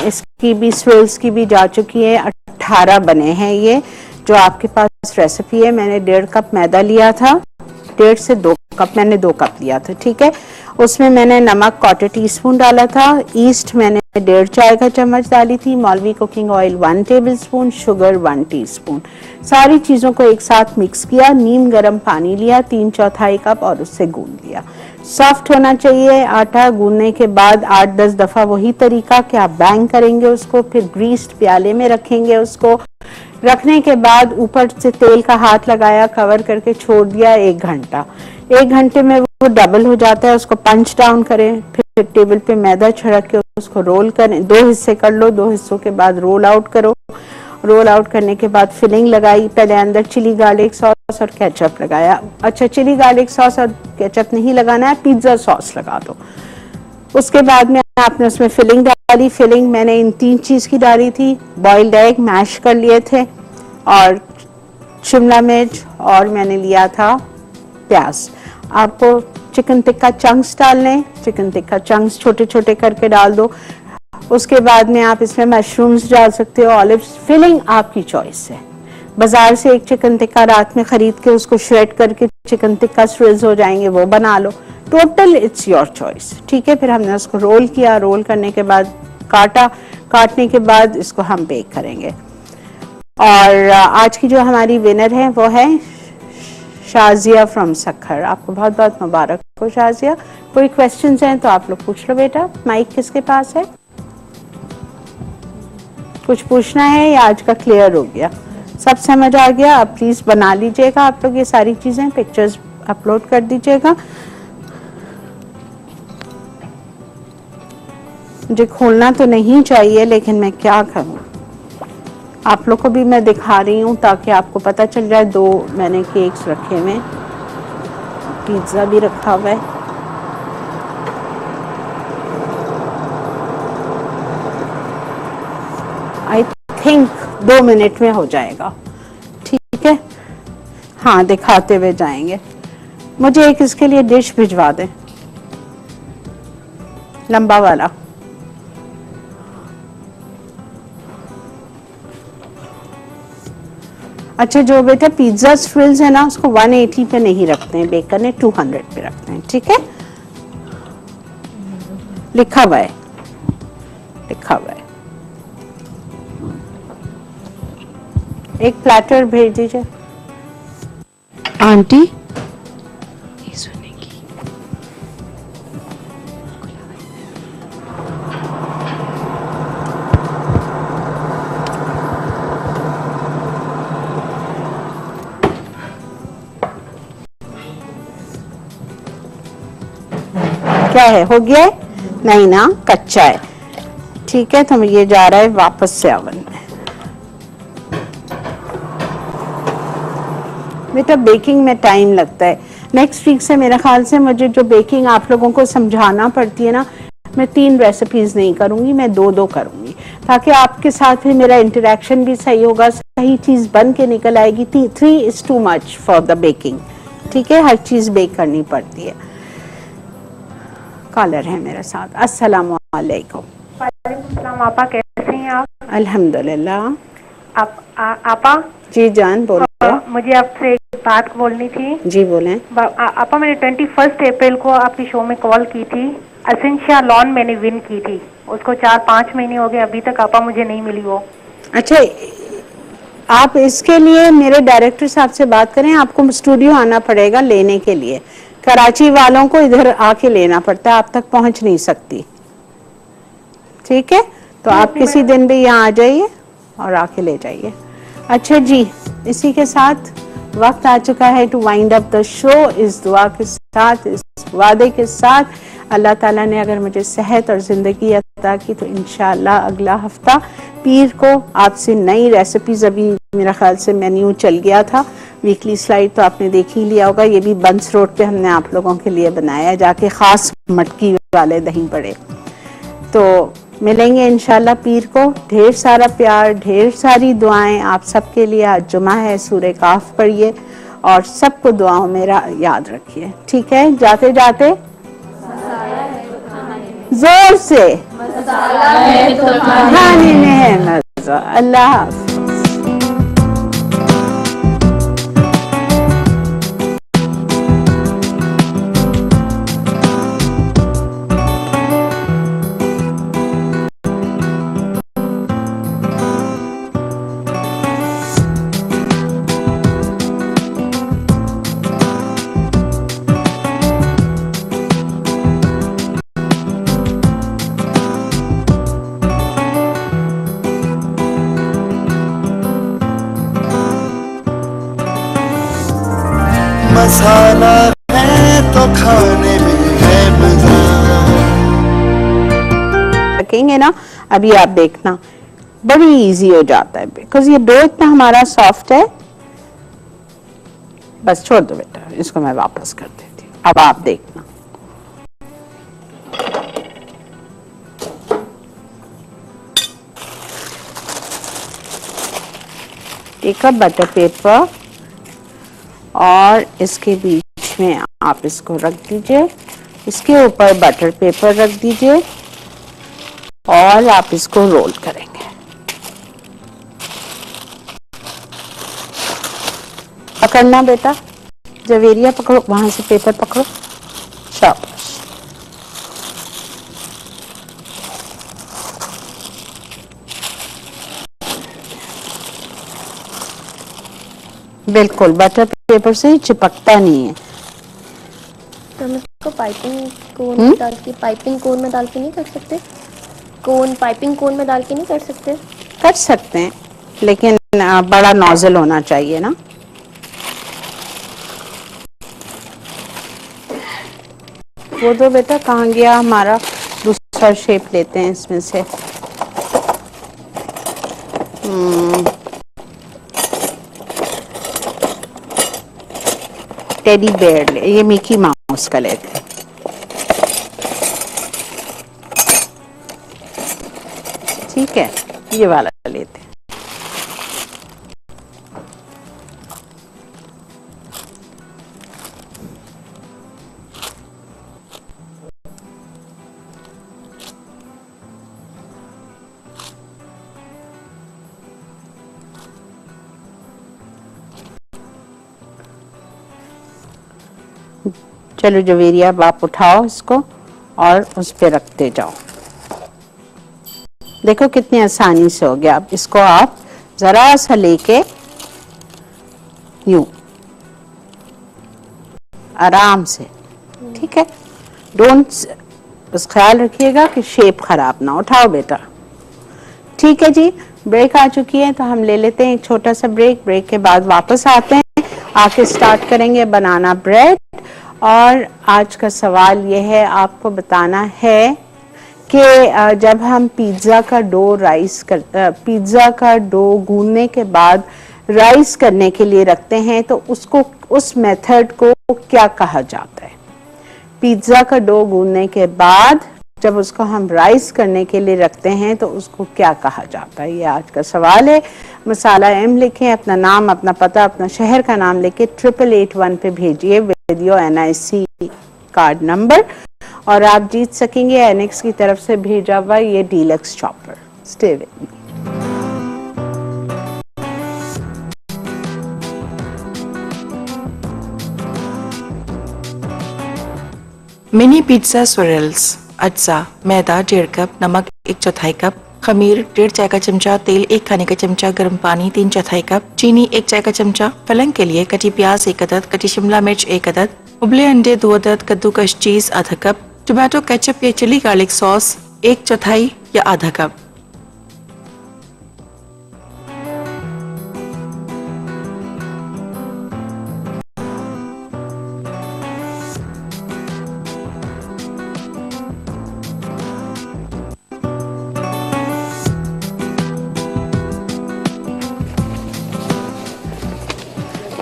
इसकी भी, स्विल्स की भी जा चुकी है। 18 बने हैं ये जो आपके पास रेसिपी है। मैंने 1.5 कप मैदा लिया था, 1.5 से 2 कप, मैंने 2 कप लिया था। ठीक है, उसमें मैंने नमक 1/4 टीस्पून डाला था, ईस्ट मैंने 1.5 चाय का चम्मच डाली थी, मौलवी cooking oil 1 tablespoon, sugar 1 teaspoon. सारी चीजों को एक साथ मिक्स किया। नीम गर्म पानी लिया 3/4 कप और उससे गूंद लिया। सॉफ्ट होना चाहिए आटा। गूंदने के बाद 8-10 दफा वही तरीका कि आप बैंग करेंगे उसको, फिर ग्रीस्ड प्याले में रखेंगे उसको। रखने के बाद ऊपर से तेल का हाथ लगाया, कवर करके छोड़ दिया 1 घंटा। 1 घंटे में वो डबल हो जाता है। उसको पंच डाउन करें, फिर टेबल पे मैदा छिड़क के उसको रोल करें। 2 हिस्से कर लो, 2 हिस्सों के बाद रोल आउट करो। रोल आउट करने के बाद फिलिंग लगाई। पहले अंदर चिली गार्लिक सॉस और केचप लगाया। अच्छा, चिली गार्लिक सॉस और केचप नहीं लगाना है, पिज्जा सॉस लगा दो। उसके बाद में आपने उसमें फिलिंग डाली। फिलिंग मैंने इन 3 चीज़ की डाली थी, बॉइल्ड एग मैश कर लिए थे और शिमला मिर्च और मैंने लिया था प्याज। आपको चिकन टिक्का चंक्स डालने, चिकन टिक्का चंक्स छोटे छोटे करके डाल दो। उसके बाद में आप इसमें मशरूम्स डाल सकते हो, ऑलिव्स, फिलिंग आपकी चॉइस है। बाजार से एक चिकन टिक्का रात में खरीद के उसको श्रेड करके चिकन टिक्का स्ट्रिल्स हो जाएंगे, वो बना लो। टोटल इट्स योर चॉइस, ठीक है। फिर हमने उसको रोल किया, रोल करने के बाद काटा, काटने के बाद इसको हम बेक करेंगे। और आज की जो हमारी विनर है वो है शाजिया फ्रॉम सक्खर। आपको बहुत बहुत मुबारक हो शाजिया। कोई क्वेश्चंस हैं तो आप लोग पूछ लो बेटा। माइक किसके पास है? कुछ पूछना है या आज का क्लियर हो गया? सब समझ आ गया? आप प्लीज बना लीजिएगा आप लोग ये सारी चीजें, पिक्चर्स अपलोड कर दीजिएगा। मुझे खोलना तो नहीं चाहिए लेकिन मैं क्या करूं, आप लोग को भी मैं दिखा रही हूं ताकि आपको पता चल जाए। 2 मैंने केक्स रखे हुए, पिज्जा भी रखा हुआ है। आई थिंक 2 मिनट में हो जाएगा, ठीक है। हाँ, दिखाते हुए जाएंगे। मुझे एक इसके लिए डिश भिजवा दें, लंबा वाला। अच्छा, जो बेटा पिज्जा स्ट्रिल्स है ना उसको 180 पे नहीं रखते हैं बेक करने, 200 पे रखते हैं, ठीक है। लिखा हुआ है, लिखा हुआ है। एक प्लेटर भेज दीजिए आंटी। ये सुनेगी। क्या है, हो गया है? नहीं ना, कच्चा है, ठीक है। तो ये जा रहा है वापस से ओवन में। बेटा बेकिंग में टाइम लगता है। नेक्स्ट वीक से मेरे ख्याल से मुझे जो बेकिंग आप लोगों को समझाना पड़ती है ना, मैं 3 रेसिपीज नहीं करूंगी, मैं 2-2 करूंगी, ताकि आपके साथ भी मेरा इंटरेक्शन भी सही होगा, सही चीज बन के निकल आएगी। 3 is too much for the baking, ठीक है। हर चीज बेक करनी पड़ती है। कॉलर है मेरे साथ। अस्सलाम वालेकुम। वालेकुम सलाम। आपा कैसे हैं आप? अल्हम्दुलिल्लाह। आपा जी जान बोलो। मुझे आपसे एक बात बोलनी थी। जी बोलें। आपा मैंने 21 अप्रैल को आपकी शो में कॉल की थी। एसेंशिया लॉन मैंने विन की थी, उसको 4-5 महीने हो गए, अभी तक आपा मुझे नहीं मिली वो। अच्छा, आप इसके लिए मेरे डायरेक्टर साहब से बात करें, आपको स्टूडियो आना पड़ेगा लेने के लिए। कराची वालों को इधर आके लेना पड़ता है, आप तक पहुंच नहीं सकती, ठीक है। तो आप किसी दिन भी यहाँ आ जाइए और आके ले जाइए। अच्छा जी, इसी के साथ वक्त आ चुका है to wind up the show. इस दुआ के साथ, इस वादे के साथ, अल्लाह ताला ने अगर मुझे सेहत और ज़िंदगी अता की तो इंशाअल्लाह अगला हफ्ता पीर को आपसे नई रेसिपीज, अभी मेरा ख्याल से मेन्यू चल गया था, वीकली स्लाइड तो आपने देख ही लिया होगा। ये भी बंस रोड पे हमने आप लोगों के लिए बनाया है, जाके ख़ास मटकी वाले दही बड़े। तो मिलेंगे इंशाल्लाह पीर को। ढेर सारा प्यार, ढेर सारी दुआएं आप सबके लिए। आज जुमा है, सूरे काफ पढ़िए और सबको दुआओं में याद रखिए, ठीक है। जाते जाते जोर से खाने में है मजा। अल्लाह हाफ़िज़। मसाला है तो खाने में है मजा। रखेंगे ना, अभी आप देखना बड़ी इजी हो जाता है, बिकॉज ये डो इतना हमारा सॉफ्ट है। बस छोड़ दो बेटा, इसको मैं वापस कर देती हूँ। अब आप देखना। एक कप बटर पेपर और इसके बीच में आप इसको रख दीजिए, इसके ऊपर बटर पेपर रख दीजिए और आप इसको रोल करेंगे। पकड़ना बेटा, जवेरिया पकड़ो, वहां से पेपर पकड़ो, शाबाश। बिल्कुल बटर पेपर से ही चिपकता नहीं है। तो हम इसको पाइपिंग कोन में डाल के, पाइपिंग कोन में डाल के नहीं कर सकते? कोन, पाइपिंग कोन में डाल के नहीं कर सकते? कर सकते हैं, लेकिन बड़ा नोजल होना चाहिए ना। वो दो बेटा, कहाँ गया हमारा दूसरा शेप? लेते हैं इसमें से। टेडी बेयर ले, ये मिकी माउस का लेते हैं। ठीक है, ये वाला लेते हैं। चलो जवेरिया, आप उठाओ इसको और उस पे रखते जाओ। देखो कितनी आसानी से हो गया। अब इसको आप जरा सा लेके यूं आराम से, ठीक है, डोंट, बस ख्याल रखिएगा कि शेप खराब ना। उठाओ बेटा। ठीक है जी, ब्रेक आ चुकी है तो हम ले लेते हैं एक छोटा सा ब्रेक। ब्रेक के बाद वापस आते हैं, आके स्टार्ट करेंगे बनाना ब्रेड। और आज का सवाल यह है, आपको बताना है कि जब हम पिज्ज़ा का डो गूंदने के बाद राइस करने के लिए रखते हैं तो उसको, उस मेथड को क्या कहा जाता है? पिज्ज़ा का डो गूंदने के बाद जब उसको हम राइस करने के लिए रखते हैं तो उसको क्या कहा जाता है? ये आज का सवाल है। मसाला M लिखें, अपना नाम, अपना पता, अपना शहर का नाम लेके 8881 पे भेजिए with your NIC card number और आप जीत सकेंगे एनेक्स की तरफ से भेजा हुआ ये deluxe chopper. Stay with me. Mini pizza swirls. अज्जा, मैदा 1.5 कप, नमक 1/4 कप, खमीर 1.5 चाय का चमचा, तेल 1 खाने का चमचा, गर्म पानी 3/4 कप, चीनी 1 चाय का चमचा। फलन के लिए कटी प्याज 1 अदद, कटी शिमला मिर्च 1 अदद, उबले अंडे 2 अदद, कद्दूकस चीज आधा कप, टोमेटो केचप या चिली गार्लिक सॉस 1/4 या आधा कप।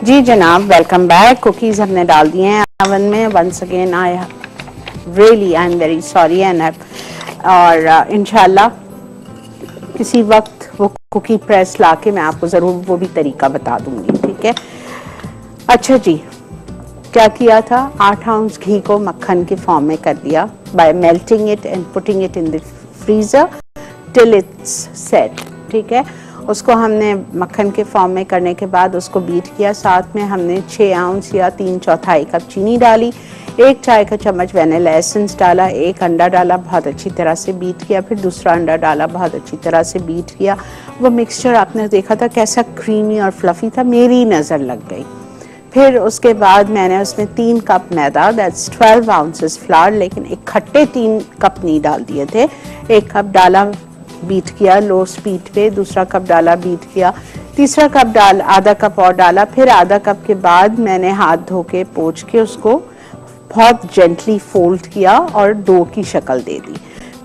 जी जनाब, वेलकम बैक। कुकीज हमने डाल दिए हैं ओवन में। Once again I am very sorry and और इंशाल्लाह किसी वक्त वो कुकी प्रेस लाके मैं आपको जरूर वो भी तरीका बता दूंगी, ठीक है। अच्छा जी, क्या किया था? 8 आउंस घी को मक्खन के फॉर्म में कर दिया bye melting it and putting it in the freezer till it's set, ठीक है। उसको हमने मक्खन के फॉर्म में करने के बाद उसको बीट किया। साथ में हमने 6 आउंस या 3/4 कप चीनी डाली, 1 चाय का चम्मच वैनिला एसेंस डाला, 1 अंडा डाला, बहुत अच्छी तरह से बीट किया। फिर दूसरा अंडा डाला, बहुत अच्छी तरह से बीट किया। वो मिक्सचर आपने देखा था कैसा क्रीमी और फ्लफी था, मेरी नज़र लग गई। फिर उसके बाद मैंने उसमें 3 cup maida, that's 12 ounces flower, लेकिन इकट्ठे 3 कप नहीं डाल दिए थे। 1 कप डाला, बीट किया लो स्पीड पे, दूसरा कप डाला, बीट किया, तीसरा कप डाल, आधा कप और डाला। फिर आधा कप के बाद मैंने हाथ धो के पोंछ के उसको बहुत जेंटली फोल्ड किया और डो की शक्ल दे दी।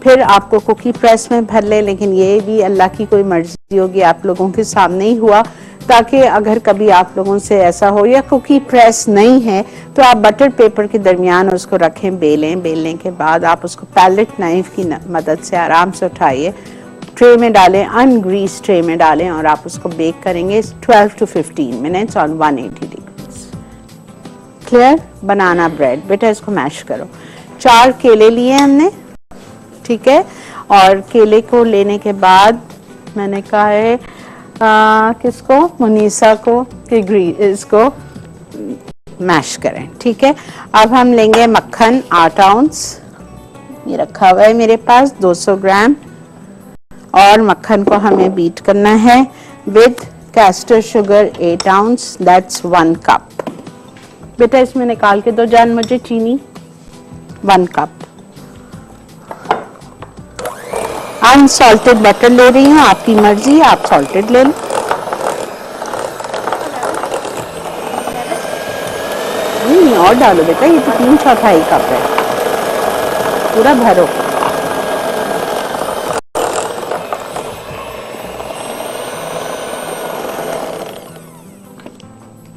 फिर आपको कुकी प्रेस में भर ले, लेकिन ये भी अल्लाह की कोई मर्जी होगी, आप लोगों के सामने ही हुआ, ताकि अगर कभी आप लोगों से ऐसा हो या कुकी प्रेस नहीं है तो आप बटर पेपर के दरमियान उसको रखें, बेलें। बेलने के बाद आप उसको पैलेट नाइफ की मदद से आराम से उठाइए, ट्रे में डालें, अनग्रीस ट्रे में डालें और आप उसको बेक करेंगे 12 to 15 minutes on 180 degrees. Clear? Banana bread, बेटा इसको मैश करो। 4 केले लिए हमने, ठीक है, और केले को लेने के बाद मैंने कहा है किसको, मुनीसा को, कि इसको मैश करें, ठीक है। अब हम लेंगे मक्खन 8 आउंस, ये रखा हुआ है मेरे पास 200 ग्राम, और मक्खन को हमें बीट करना है with castor sugar 8 ounce, that's 1 cup. बेटा इसमें निकाल के दो जान मुझे चीनी, 1 कप। अनसॉल्टेड बटर ले रही हूँ, आपकी मर्जी, आप सॉल्टेड ले लो। नहीं और डालो बेटा, ये तो 3/4 कप है, पूरा भरो।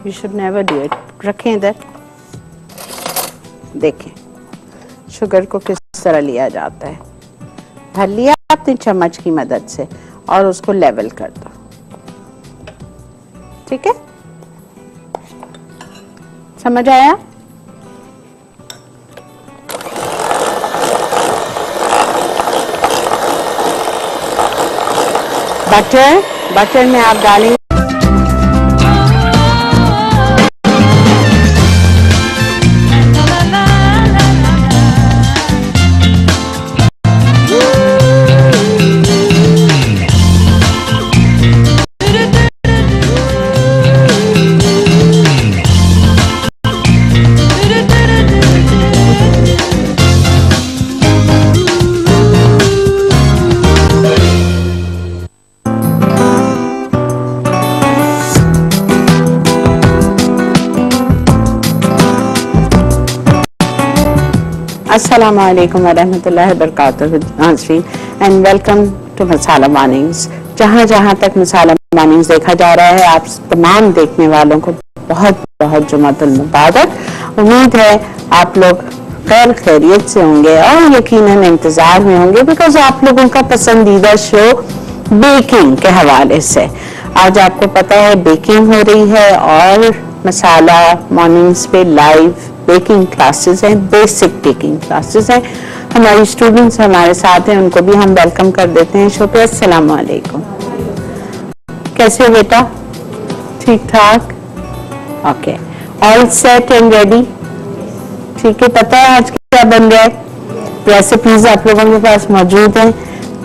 You should never do it. रखें इधर, देखें शुगर को किस तरह लिया जाता है। भर लिया आपने चम्मच की मदद से और उसको लेवल कर दो, ठीक है, समझ आया? बटर में आप डालेंगे अस्सलाम वालेकुम वरहमतुल्लाहि वबरकातुहू नाज़रीन and welcome to Masala Mornings. जहाँ जहाँ तक मसाला मॉर्निंग्स देखा जा रहा है, आप तमाम देखने वालों को बहुत बहुत जुमातुल मुबारक। उम्मीद है आप लोग खैर खैरियत से होंगे और यकीनन इंतज़ार में होंगे, बिकॉज आप लोगों का पसंदीदा शो बेकिंग के हवाले से आज आपको पता है बेकिंग हो रही है और मसाला मॉर्निंग्स पे लाइव बेकिंग क्लासेस हैं, बेसिक बेकिंग क्लासेस हैं। हमारी स्टूडेंट्स हमारे साथ हैं, उनको भी हम वेलकम कर देते हैं शो पे। अस्सलाम वालेकुम, कैसे हो बेटा? ठीक ठाक, okay, all set and ready, ठीक है। पता है आज क्या बन रहा है? रेसिपीज आप लोगों के पास मौजूद हैं,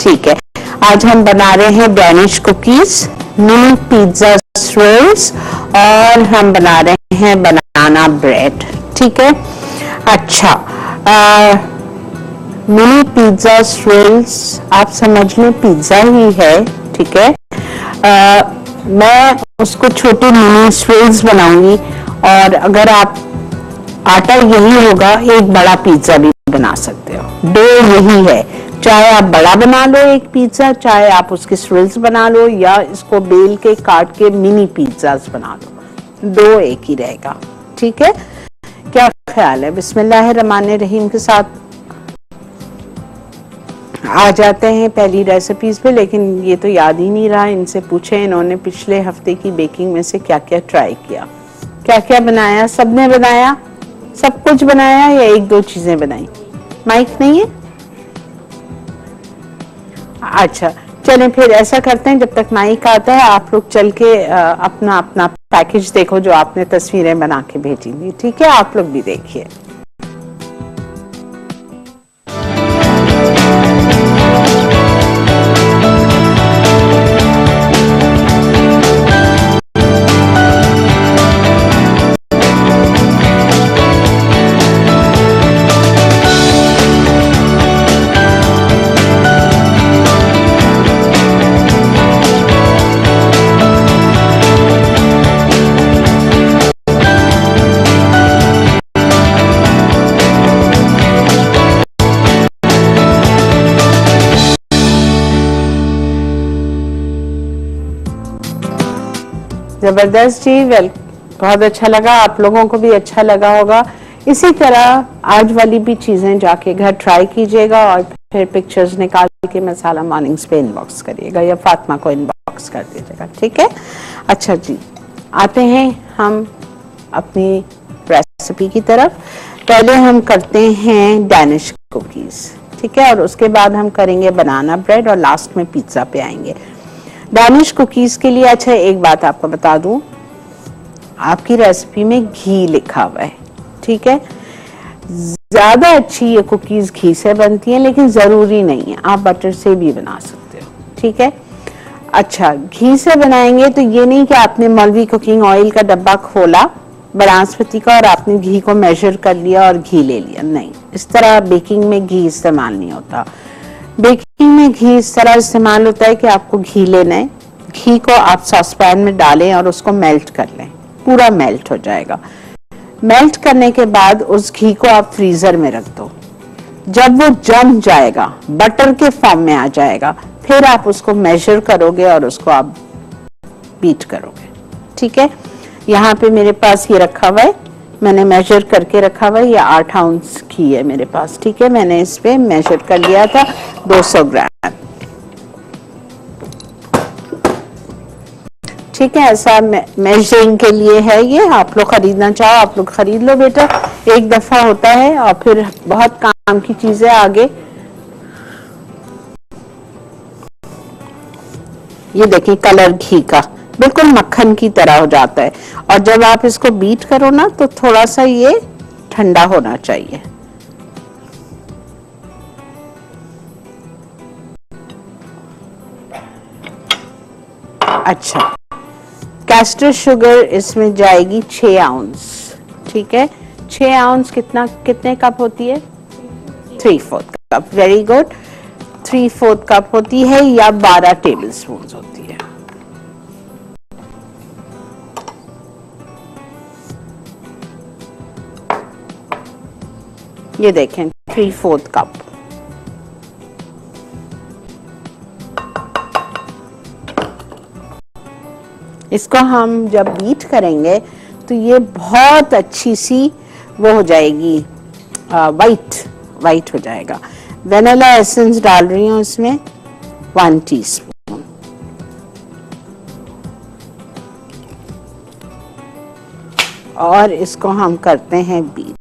ठीक है। आज हम बना रहे हैं Danish cookies, mini pizza rolls और हम बना रहे हैं बनाना ब्रेड, ठीक है। अच्छा, मिनी पिज्जा रोल्स आप समझ लें पिज्जा ही है, ठीक है। मैं उसको छोटे मिनी रोल्स बनाऊंगी और अगर आप आटा यही होगा, एक बड़ा पिज्जा भी बना सकते हो। डो यही है, चाहे आप बड़ा बना लो एक पिज्जा, चाहे आप उसके रोल्स बना लो या इसको बेल के काट के मिनी पिज्जास बना लो, डो एक ही रहेगा, ठीक है। क्या ख्याल है? बिस्मिल्लाहिर्रहमानिर्रहीम के साथ आ जाते हैं पहली रेसिपीज पे, लेकिन ये तो याद ही नहीं रहा, इनसे पूछे इन्होंने पिछले हफ्ते की बेकिंग में से क्या क्या ट्राई किया, क्या क्या बनाया। सबने बनाया, सब कुछ बनाया या 1-2 चीजें बनाई? माइक नहीं है? अच्छा चलें फिर ऐसा करते हैं, जब तक माइक आता है आप लोग चल के अपना अपना पैकेज देखो जो आपने तस्वीरें बना के भेजी थी, ठीक है। आप लोग भी देखिए। जबरदस्त जी, बहुत अच्छा लगा, आप लोगों को भी अच्छा लगा होगा। इसी तरह आज वाली भी चीजें जाके घर ट्राई कीजिएगा और फिर पिक्चर्स निकाल के मसाला मॉर्निंग्स पे इनबॉक्स करिएगा या फातिमा को इनबॉक्स कर दीजिएगा, ठीक है। अच्छा जी, आते हैं हम अपनी रेसिपी की तरफ। पहले हम करते हैं डैनिश कुकीज, ठीक है, और उसके बाद हम करेंगे बनाना ब्रेड और लास्ट में पिज्जा पे आएंगे। डैनिश कुकीज के लिए अच्छा एक बात आपको बता दूं, आपकी रेसिपी में घी लिखा हुआ है, ठीक है। ज्यादा अच्छी ये कुकीज घी से बनती हैं, लेकिन जरूरी नहीं है, आप बटर से भी बना सकते हो, ठीक है। अच्छा, घी से बनाएंगे तो ये नहीं कि आपने मलवी कुकिंग ऑयल का डब्बा खोला बनास्पति का और आपने घी को मेजर कर लिया और घी ले लिया, नहीं, इस तरह बेकिंग में घी इस्तेमाल नहीं होता। बेकिंग में घी इस तरह इस्तेमाल होता है कि आपको घी लेना है, घी को आप सॉसपैन में डालें और उसको मेल्ट कर लें, पूरा मेल्ट हो जाएगा। मेल्ट करने के बाद उस घी को आप फ्रीजर में रख दो। जब वो जम जाएगा, बटर के फॉर्म में आ जाएगा, फिर आप उसको मेजर करोगे और उसको आप बीट करोगे, ठीक है। यहाँ पे मेरे पास ये रखा हुआ है, मैंने मेजर करके रखा हुआ है, ये 8 आउंस घी है मेरे पास, ठीक है। मैंने इस पे मेजर कर लिया था 200 ग्राम, ठीक है। ऐसा मेजरिंग के लिए है ये, आप लोग खरीदना चाहो आप लोग खरीद लो बेटा, एक दफा होता है और फिर बहुत काम की चीजें आगे। ये देखिए कलर घी का बिल्कुल मक्खन की तरह हो जाता है, और जब आप इसको बीट करो ना तो थोड़ा सा ये ठंडा होना चाहिए। अच्छा, कैस्टर शुगर इसमें जाएगी 6 आउंस, ठीक है। 6 आउंस कितने कप होती है? 3/4 कप, वेरी गुड। 3/4 कप होती है या 12 टेबल स्पून होती है। ये देखें 3/4 कप। इसको हम जब बीट करेंगे तो ये बहुत अच्छी सी वो हो जाएगी, वाइट हो जाएगा। वेनिला एसेंस डाल रही हूँ इसमें 1 टीस्पून, और इसको हम करते हैं बीट।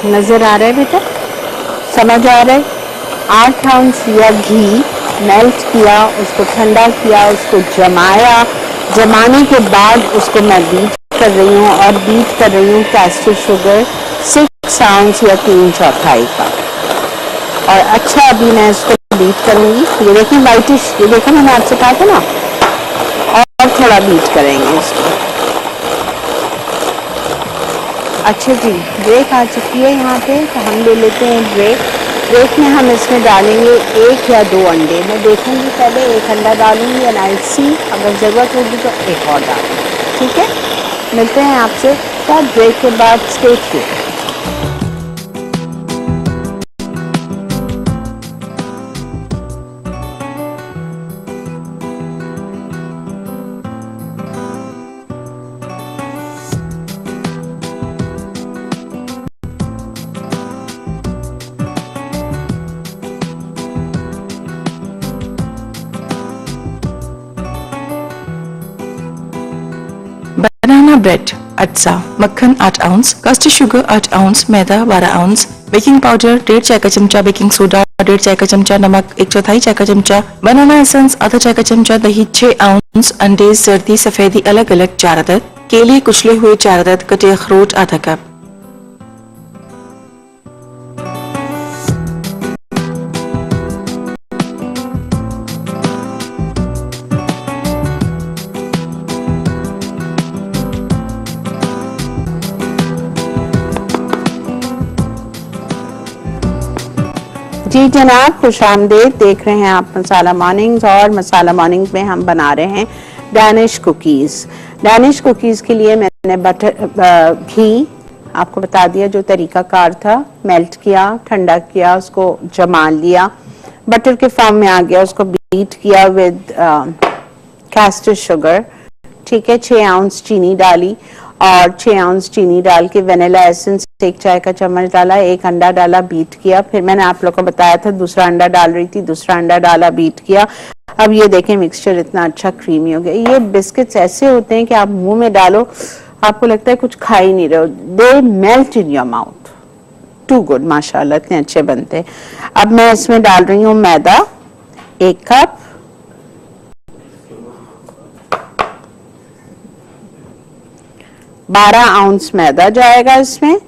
नजर आ रहा है बेटा, समझ आ रहा है? 8 आउंस लिया घी, मेल्ट किया, उसको ठंडा किया, उसको जमाया, जमाने के बाद उसको मैं बीट कर रही हूँ, और बीट कर रही हूँ कैस्टर शुगर 6 आउंस या 3/4 का। और अच्छा, अभी मैं इसको बीट करूंगी। ये देखें वाइटिश, ये देखें मैंने आपसे कहा था ना, और थोड़ा बीट करेंगे इसको। अच्छा जी, ब्रेक आ चुकी है यहाँ पे, तो हम ले लेते हैं ब्रेक। ब्रेक में हम इसमें डालेंगे 1 या 2 अंडे। मैं देखूंगी पहले, 1 अंडा डालूंगी एंड आई सी, अगर ज़रूरत होगी तो एक और डालूंगी, ठीक है। मिलते हैं आपसे शायद ब्रेक के बाद, स्टे ट्यून्ड। बनाना ब्रेड, अटसा, मक्खन 8 आउंस, कस्टर्ड शुगर 8 आउंस, मैदा 12 आउंस, बेकिंग पाउडर 1.5 चाय का चमचा, बेकिंग सोडा 1.5 चाय का चमचा, नमक 1/4 चाय का चमचा, बनाना एसेंस आधा चाय का चमचा, दही 6 आउंस, अंडे जर्दी सफेदी अलग अलग 4 अदद, केले कुचले हुए 4 अदद, कटे अखरोट आधा कप। जी जनाब, खुश आमदेद। देख रहे हैं आप मसाला मॉर्निंग्स, और मसाला मॉर्निंग्स में हम बना रहे हैं डैनिश कुकीज। डैनिश कुकीज के लिए मैंने घी आपको बता दिया जो तरीकाकार था, मेल्ट किया, ठंडा किया, उसको जमा लिया, बटर के फॉर्म में आ गया, उसको बीट किया विद कैस्टर शुगर, ठीक है। 6 आउंस चीनी डाली और 6 आउंस चीनी डाल के वेनिला एसेंस 1 चाय का चम्मच डाला, 1 अंडा डाला, बीट किया। फिर मैंने आप लोगों को बताया था दूसरा अंडा डाल रही थी, दूसरा अंडा डाला, बीट किया। अब ये देखें मिक्सचर इतना अच्छा क्रीमी हो गया। ये बिस्किट्स ऐसे होते हैं कि आप मुंह में डालो आपको लगता है कुछ खा ही नहीं रहे हो, they melt in your mouth, too good, माशाल्लाह इतने अच्छे बनते हैं। अब मैं इसमें डाल रही हूँ मैदा 1 कप, बारह आउंस मैदा जाएगा इसमें,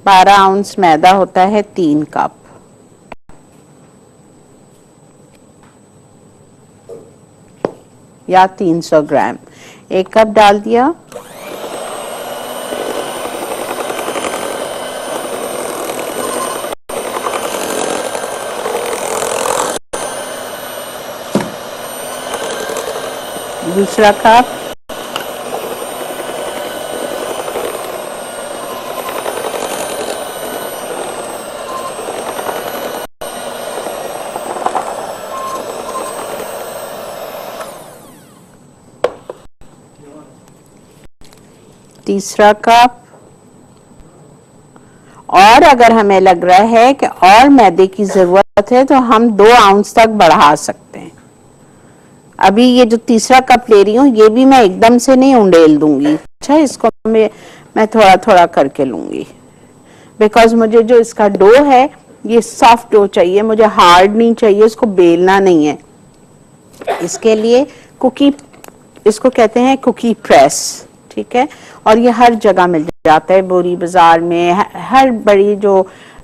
12 आउंस मैदा होता है 3 कप। या 300 ग्राम, 1 कप डाल दिया। दूसरा कप, तीसरा कप। और अगर हमें लग रहा है कि और मैदे की जरूरत है तो हम 2 आउंस तक बढ़ा सकते हैं। अभी ये जो तीसरा कप ले रही हूँ ये भी मैं एकदम से नहीं उंडेल दूंगी, अच्छा इसको मैं थोड़ा थोड़ा करके लूंगी, बिकॉज मुझे जो इसका डो है ये सॉफ्ट डो चाहिए, मुझे हार्ड नहीं चाहिए, इसको बेलना नहीं है। इसके लिए कुकी, इसको कहते हैं कुकी प्रेस, ठीक है। और ये हर जगह मिल जाता है, बोरी बाजार में, हर बड़ी जो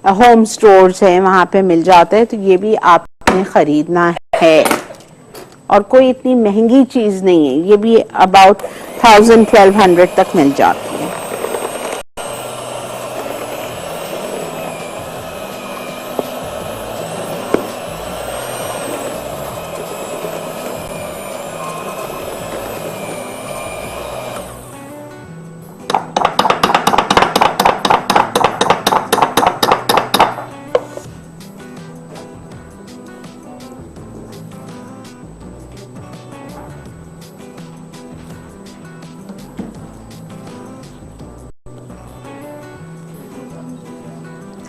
होम स्टोर्स है वहां पे मिल जाता है, तो ये भी आपने खरीदना है। और कोई इतनी महंगी चीज नहीं है, ये भी अबाउट 1000-1200 तक मिल जाती है।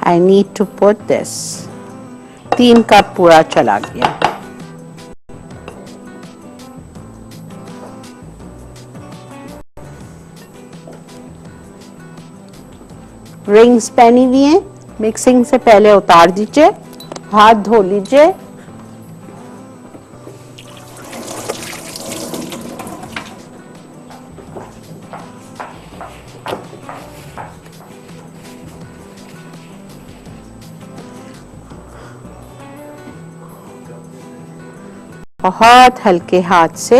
I need to put this, 3 cup पूरा चला गया। रिंग्स पहनी हुई हैं, मिक्सिंग से पहले उतार दीजिए, हाथ धो लीजिए। बहुत हल्के हाथ से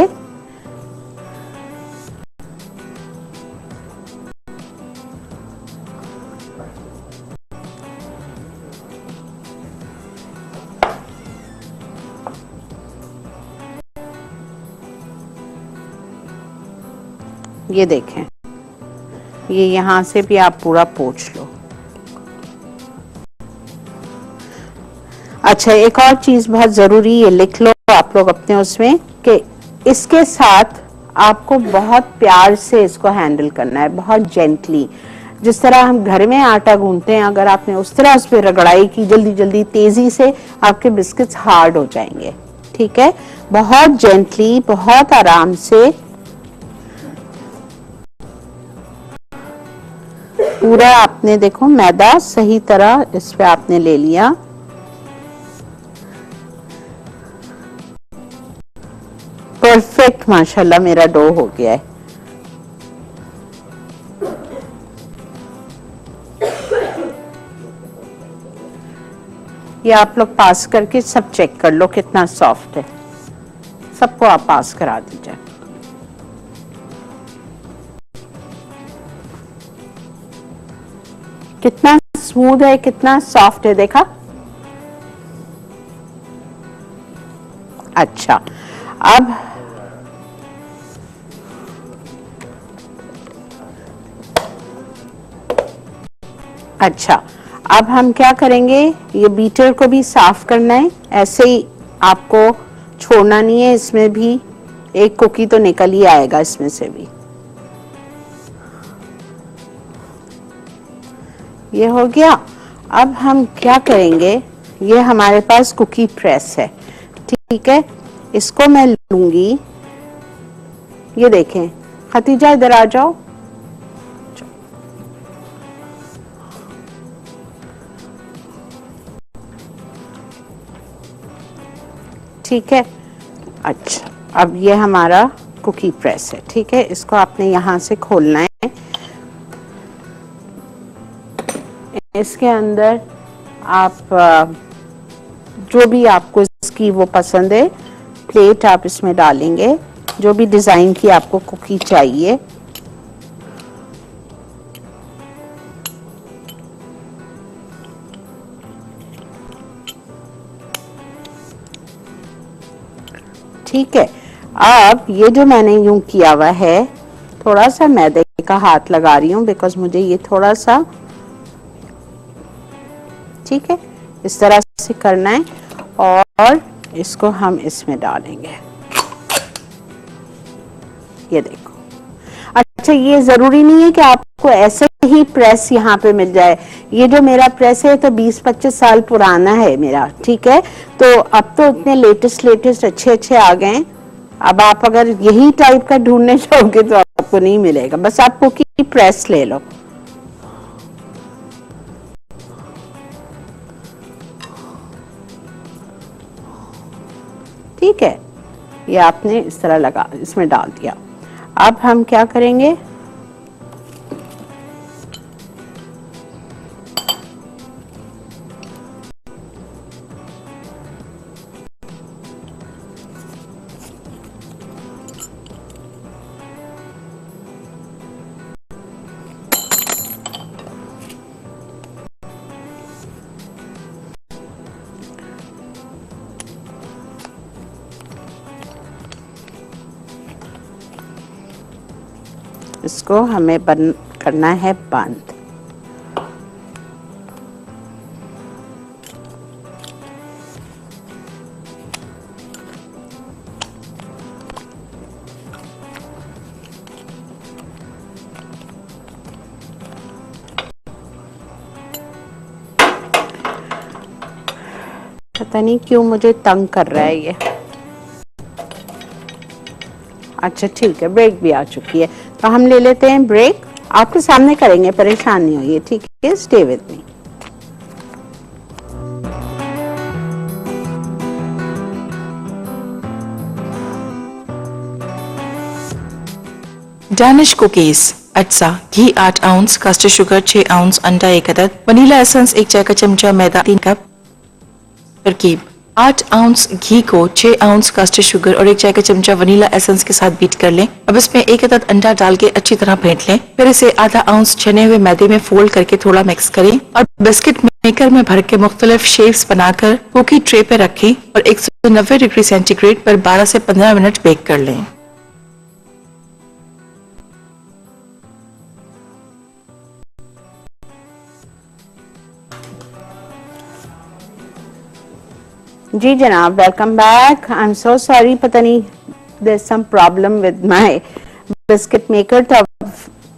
ये देखें, ये यहां से भी आप पूरा पोंछ लो। अच्छा, एक और चीज बहुत जरूरी, ये लिख लो आप लोग अपने उसमें, कि इसके साथ आपको बहुत प्यार से इसको हैंडल करना है, बहुत जेंटली। जिस तरह हम घर में आटा गूंथते हैं, अगर आपने उस तरह उस पर रगड़ाई की जल्दी जल्दी तेजी से, आपके बिस्किट्स हार्ड हो जाएंगे, ठीक है। बहुत जेंटली, बहुत आराम से पूरा आपने, देखो मैदा सही तरह इस पे आपने ले लिया। परफेक्ट, माशाल्लाह मेरा डो हो गया है। ये आप लोग पास करके सब चेक कर लो कितना सॉफ्ट है, सबको आप पास करा दीजिए। कितना स्मूथ है, कितना सॉफ्ट है, देखा। अच्छा, अब अच्छा, अब हम क्या करेंगे, ये बीटर को भी साफ करना है, ऐसे ही आपको छोड़ना नहीं है, इसमें भी एक कुकी तो निकल ही आएगा इसमें से भी। ये हो गया। अब हम क्या करेंगे, ये हमारे पास कुकी प्रेस है, ठीक है, इसको मैं लूंगी। ये देखें, खतीजा इधर आ जाओ। ठीक है, अच्छा, अब ये हमारा कुकी प्रेस है, ठीक है, इसको आपने यहां से खोलना है। इसके अंदर आप जो भी आपको इसकी वो पसंद है प्लेट आप इसमें डालेंगे, जो भी डिजाइन की आपको कुकी चाहिए। ठीक है, अब ये जो मैंने यूं किया हुआ है, थोड़ा सा मैदे का हाथ लगा रही हूं बिकॉज मुझे ये थोड़ा सा, ठीक है, इस तरह से करना है और इसको हम इसमें डालेंगे। ये देखो, अच्छा, ये जरूरी नहीं है कि आपको ऐसे ही प्रेस यहाँ पे मिल जाए। ये जो मेरा प्रेस है तो 20-25 साल पुराना है मेरा, ठीक है, तो अब तो इतने लेटेस्ट अच्छे आ गए हैं। अब आप अगर यही टाइप का ढूंढने जाओगे तो आपको नहीं मिलेगा, बस आप कुकी प्रेस ले लो। ठीक है, ये आपने इस तरह लगा, इसमें डाल दिया। अब हम क्या करेंगे, इसको हमें बंद करना है, बंद। पता नहीं क्यों मुझे तंग कर रहा है ये। अच्छा ठीक है, ब्रेक भी आ चुकी है, तो हम ले लेते हैं ब्रेक। आपके सामने करेंगे, परेशान नहीं होइए, ठीक है, stay with me. Danish cookies, अटसा, घी 8 आउंस, कस्टर्ड शुगर 6 आउंस, अंडा 1 अदद, वनीला एसेंस 1 चाय का चमचा, मैदा 3 कप। तरकीब: 8 आउंस घी को 6 आउंस कस्टर्ड शुगर और 1 चाय का चमचा वनीला एसेंस के साथ बीट कर लें। अब इसमें 1 अदद अंडा डाल के अच्छी तरह फेंट लें। फिर इसे आधा आउंस छने हुए मैदे में फोल्ड करके थोड़ा मिक्स करें और बिस्किट मेकर में भर के मुख्तलिफ शेप्स बनाकर कुकी ट्रे पे रखें और 190 डिग्री सेंटीग्रेड पर 12 से 15 मिनट बेक कर लें। जी जनाब, welcome back. I am so sorry, पता नहीं there is some problem with my biscuit maker. तो अब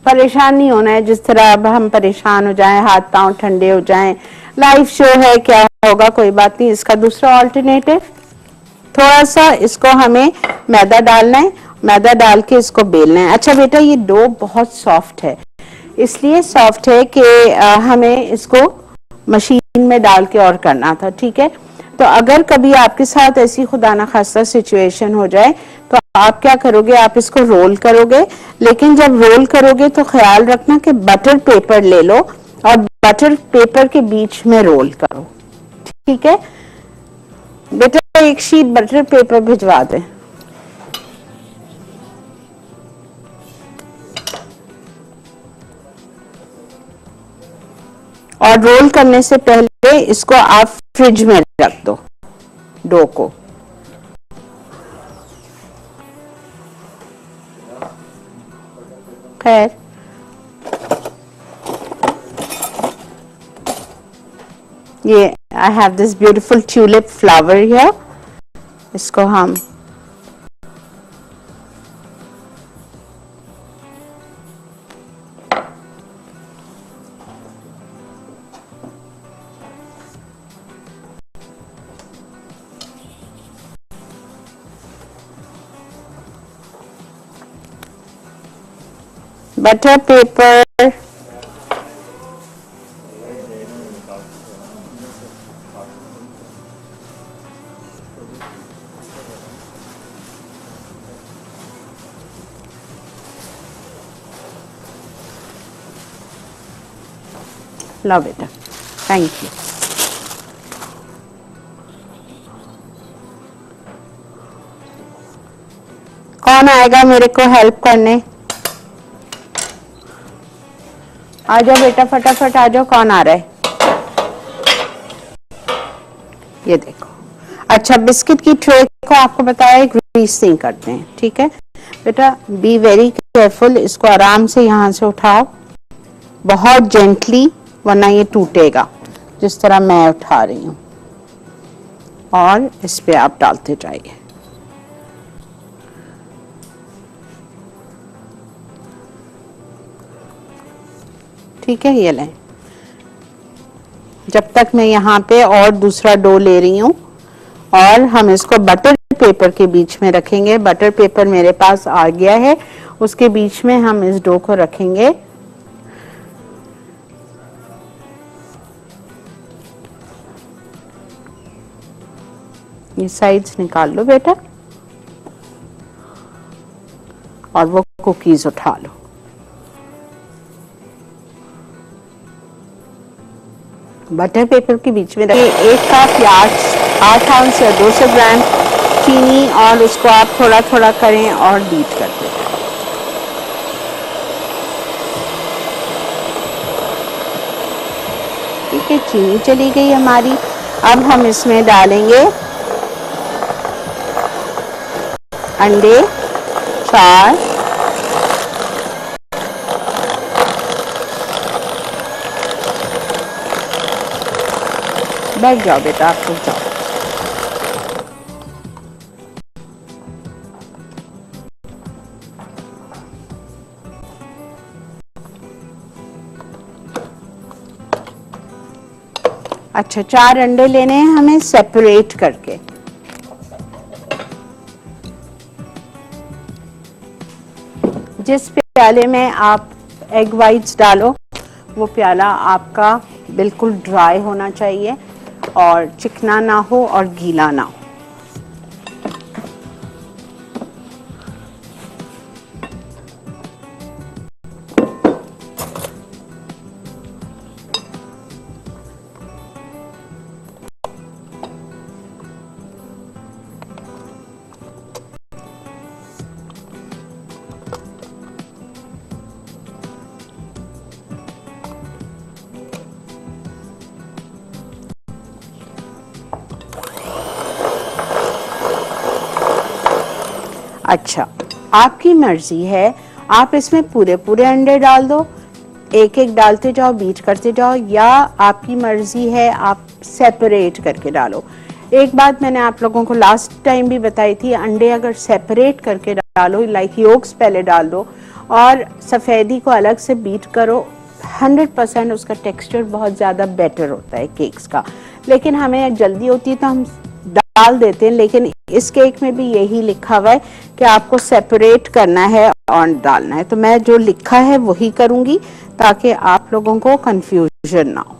परेशान नहीं होना है, जिस तरह अब हम परेशान हो जाएं, हाथ पांव ठंडे हो जाएं, लाइव शो है, क्या होगा, कोई बात नहीं। इसका दूसरा ऑल्टरनेटिव, थोड़ा सा इसको हमें मैदा डालना है, मैदा डाल के इसको बेलना है। अच्छा बेटा, ये डो बहुत सॉफ्ट है, इसलिए सॉफ्ट है कि हमें इसको मशीन में डाल के और करना था, ठीक है। तो अगर कभी आपके साथ ऐसी खुदा ना खास्ता सिचुएशन हो जाए तो आप क्या करोगे, आप इसको रोल करोगे, लेकिन जब रोल करोगे तो ख्याल रखना कि बटर पेपर ले लो और बटर पेपर के बीच में रोल करो, ठीक है। बेटा एक शीट बटर पेपर भिजवा दे। और रोल करने से पहले इसको आप फ्रिज में रख दो, डो को। खैर ये I have this beautiful tulip flower here, इसको हम बटर पेपर, लो बेटा, थैंक यू। कौन आएगा मेरे को हेल्प करने? आ जाओ बेटा, फटाफट आ जाओ। कौन आ रहा है? ये देखो। अच्छा, बिस्किट की ट्रे को आपको बताया ग्रीस नहीं करते हैं, ठीक है बेटा? बी वेरी केयरफुल, इसको आराम से यहाँ से उठाओ, बहुत जेंटली, वरना ये टूटेगा, जिस तरह मैं उठा रही हूँ। और इस पे आप डालते जाइए। ठीक है, ये लें। जब तक मैं यहाँ पे और दूसरा डो ले रही हूँ, और हम इसको बटर पेपर के बीच में रखेंगे। बटर पेपर मेरे पास आ गया है, उसके बीच में हम इस डो को रखेंगे। ये साइड्स निकाल लो बेटा, और वो कुकीज उठा लो। बटर पेपर के बीच में रखिए। 1 कप या 8 आउंस या 200 ग्राम चीनी, और उसको आप थोड़ा थोड़ा करें और बीट करते हैं। ठीक है, चीनी चली गई हमारी। अब हम इसमें डालेंगे अंडे 4, बैठ जाओ बेटा, आप रुक जाओ। अच्छा, 4 अंडे लेने हैं हमें सेपरेट करके। जिस प्याले में आप एग वाइट्स डालो, वो प्याला आपका बिल्कुल ड्राई होना चाहिए, और चिकना ना हो और गीला ना हो। अच्छा, आपकी मर्जी है, आप इसमें पूरे पूरे अंडे डाल दो, एक एक डालते जाओ, बीट करते जाओ, या आपकी मर्जी है आप सेपरेट करके डालो। एक बात मैंने आप लोगों को लास्ट टाइम भी बताई थी, अंडे अगर सेपरेट करके डालो, लाइक योक्स पहले डाल दो और सफ़ेदी को अलग से बीट करो, 100% उसका टेक्सचर बहुत ज़्यादा बेटर होता है केक्स का। लेकिन हमें जल्दी होती है तो हम डाल देते हैं, लेकिन इस केक में भी यही लिखा हुआ है कि आपको सेपरेट करना है और डालना है। तो मैं जो लिखा है वही करूंगी, ताकि आप लोगों को कंफ्यूजन ना हो।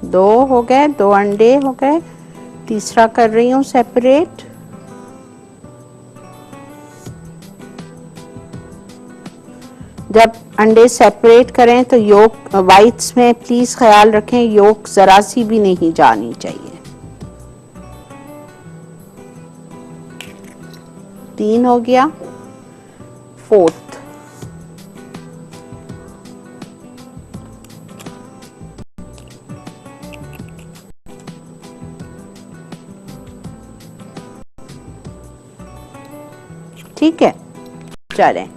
दो हो गए, 2 अंडे हो गए, तीसरा कर रही हूँ सेपरेट। जब अंडे सेपरेट करें तो योक वाइट्स में प्लीज ख्याल रखें, योक जरा सी भी नहीं जानी चाहिए। 3 हो गया। 4th ठीक है। चलें,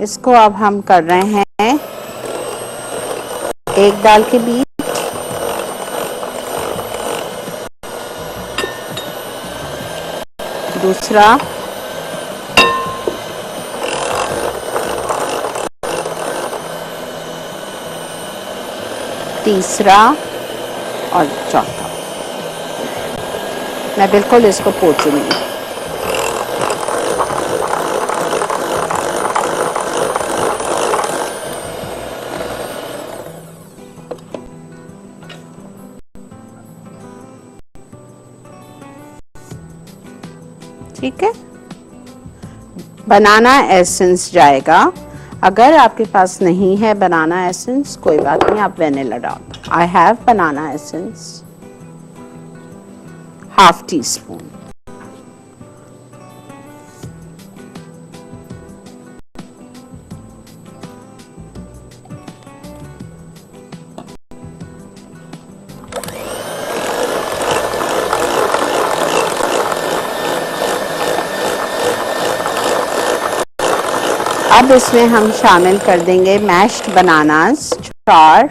इसको अब हम कर रहे हैं एक दाल के बीच, दूसरा, तीसरा और चौथा। मैं बिल्कुल इसको पोंछूंगी। ठीक है। बनाना एसेंस जाएगा। अगर आपके पास नहीं है बनाना एसेंस, कोई बात नहीं, आप वेनिला डाल दो। I have banana essence, ½ teaspoon. अब इसमें हम शामिल कर देंगे मैश्ड बनानास 4,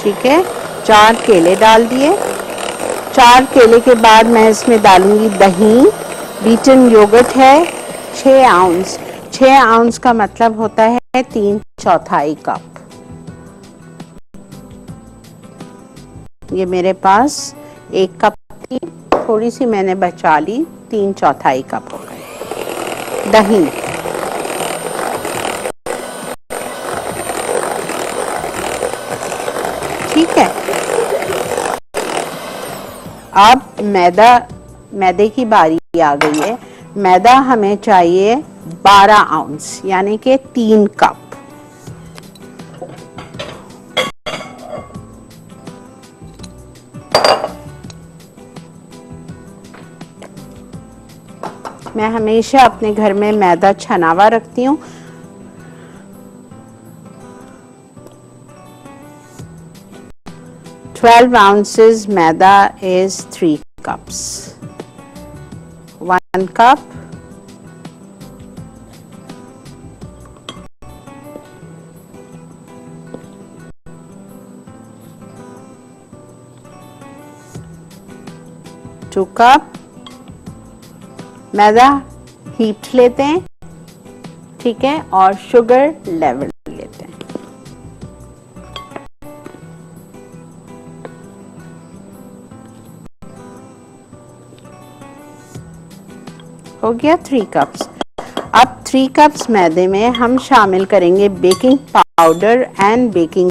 ठीक है। 4 केले डाल दिए। 4 केले के बाद मैं इसमें डालूंगी दही। बीटन योगर्ट है 6 आउंस। 6 आउंस का मतलब होता है 3/4 कप। ये मेरे पास 1 कप थी, थोड़ी सी मैंने बचा ली, 3/4 कप हो गए। दही, ठीक है। अब मैदे की बारी आ गई है। मैदा हमें चाहिए 12 आउंस, यानी कि 3 कप। मैं हमेशा अपने घर में मैदा छना हुआ रखती हूँ। Twelve ounces maida is 3 cups. 1 cup, two cup. Maida heat लेते हैं, ठीक है, और शुगर लेवल लेते हैं। हो गया 3 कप्स। अब 3 कप्स मैदे में हम शामिल करेंगे बेकिंग पाउडर एंड बेकिंग